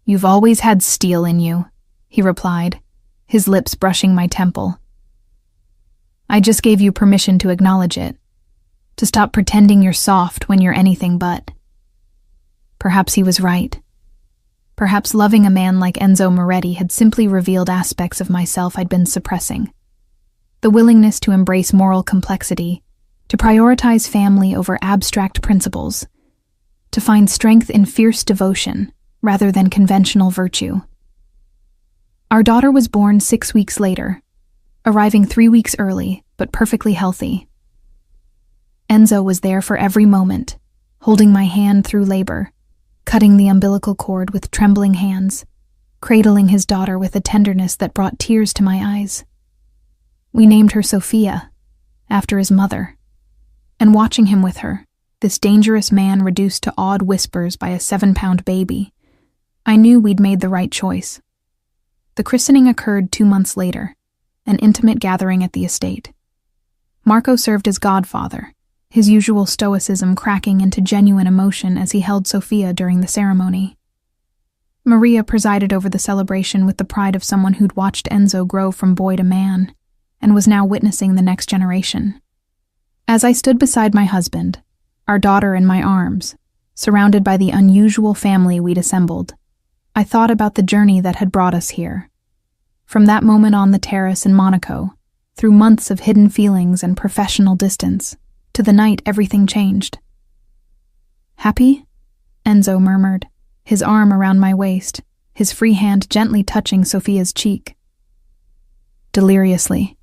You've always had steel in you, he replied, his lips brushing my temple. I just gave you permission to acknowledge it, to stop pretending you're soft when you're anything but. Perhaps he was right. Perhaps loving a man like Enzo Moretti had simply revealed aspects of myself I'd been suppressing. The willingness to embrace moral complexity, to prioritize family over abstract principles, to find strength in fierce devotion rather than conventional virtue. Our daughter was born 6 weeks later, arriving 3 weeks early, but perfectly healthy. Enzo was there for every moment, holding my hand through labor, cutting the umbilical cord with trembling hands, cradling his daughter with a tenderness that brought tears to my eyes. We named her Sophia, after his mother, and watching him with her, this dangerous man reduced to awed whispers by a 7-pound baby, I knew we'd made the right choice. The christening occurred 2 months later, an intimate gathering at the estate. Marco served as godfather, his usual stoicism cracking into genuine emotion as he held Sophia during the ceremony. Maria presided over the celebration with the pride of someone who'd watched Enzo grow from boy to man, and was now witnessing the next generation. As I stood beside my husband, our daughter in my arms, surrounded by the unusual family we'd assembled, I thought about the journey that had brought us here. From that moment on the terrace in Monaco, through months of hidden feelings and professional distance, to the night everything changed. Happy? Enzo murmured, his arm around my waist, his free hand gently touching Sophia's cheek. Deliriously,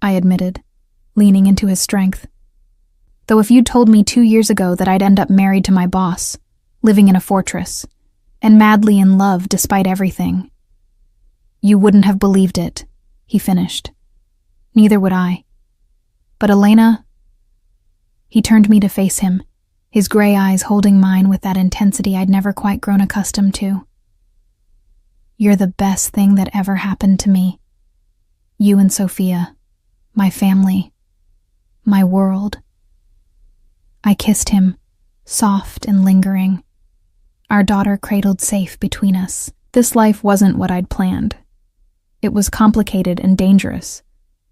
I admitted, leaning into his strength. Though if you'd told me 2 years ago that I'd end up married to my boss, living in a fortress, and madly in love despite everything, you wouldn't have believed it, he finished. Neither would I. But Elena... He turned me to face him, his gray eyes holding mine with that intensity I'd never quite grown accustomed to. You're the best thing that ever happened to me. You and Sophia, my family, my world. I kissed him, soft and lingering, our daughter cradled safe between us. This life wasn't what I'd planned. It was complicated and dangerous,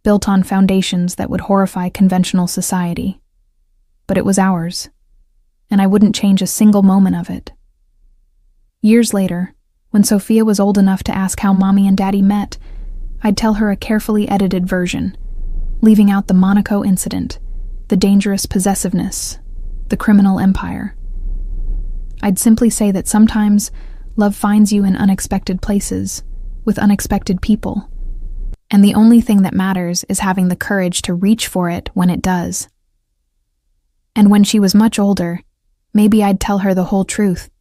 built on foundations that would horrify conventional society. But it was ours, and I wouldn't change a single moment of it. Years later, when Sophia was old enough to ask how Mommy and Daddy met, I'd tell her a carefully edited version, leaving out the Monaco incident, the dangerous possessiveness, the criminal empire. I'd simply say that sometimes love finds you in unexpected places, with unexpected people, and the only thing that matters is having the courage to reach for it when it does. And when she was much older, maybe I'd tell her the whole truth,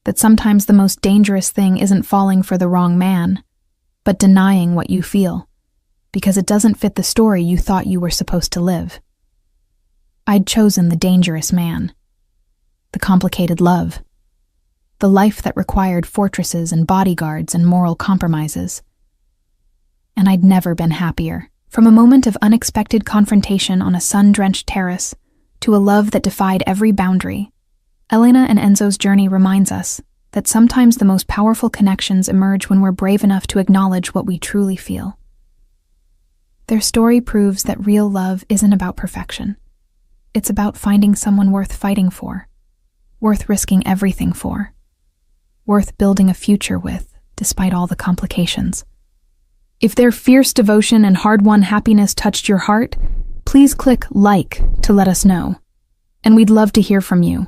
that sometimes the most dangerous thing isn't falling for the wrong man, but denying what you feel. because it doesn't fit the story you thought you were supposed to live. I'd chosen the dangerous man, the complicated love, the life that required fortresses and bodyguards and moral compromises. And I'd never been happier. From a moment of unexpected confrontation on a sun-drenched terrace to a love that defied every boundary, Elena and Enzo's journey reminds us that sometimes the most powerful connections emerge when we're brave enough to acknowledge what we truly feel. Their story proves that real love isn't about perfection. It's about finding someone worth fighting for, worth risking everything for, worth building a future with, despite all the complications. If their fierce devotion and hard-won happiness touched your heart, please click like to let us know. And we'd love to hear from you.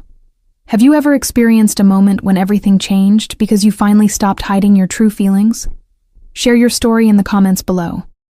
Have you ever experienced a moment when everything changed because you finally stopped hiding your true feelings? Share your story in the comments below.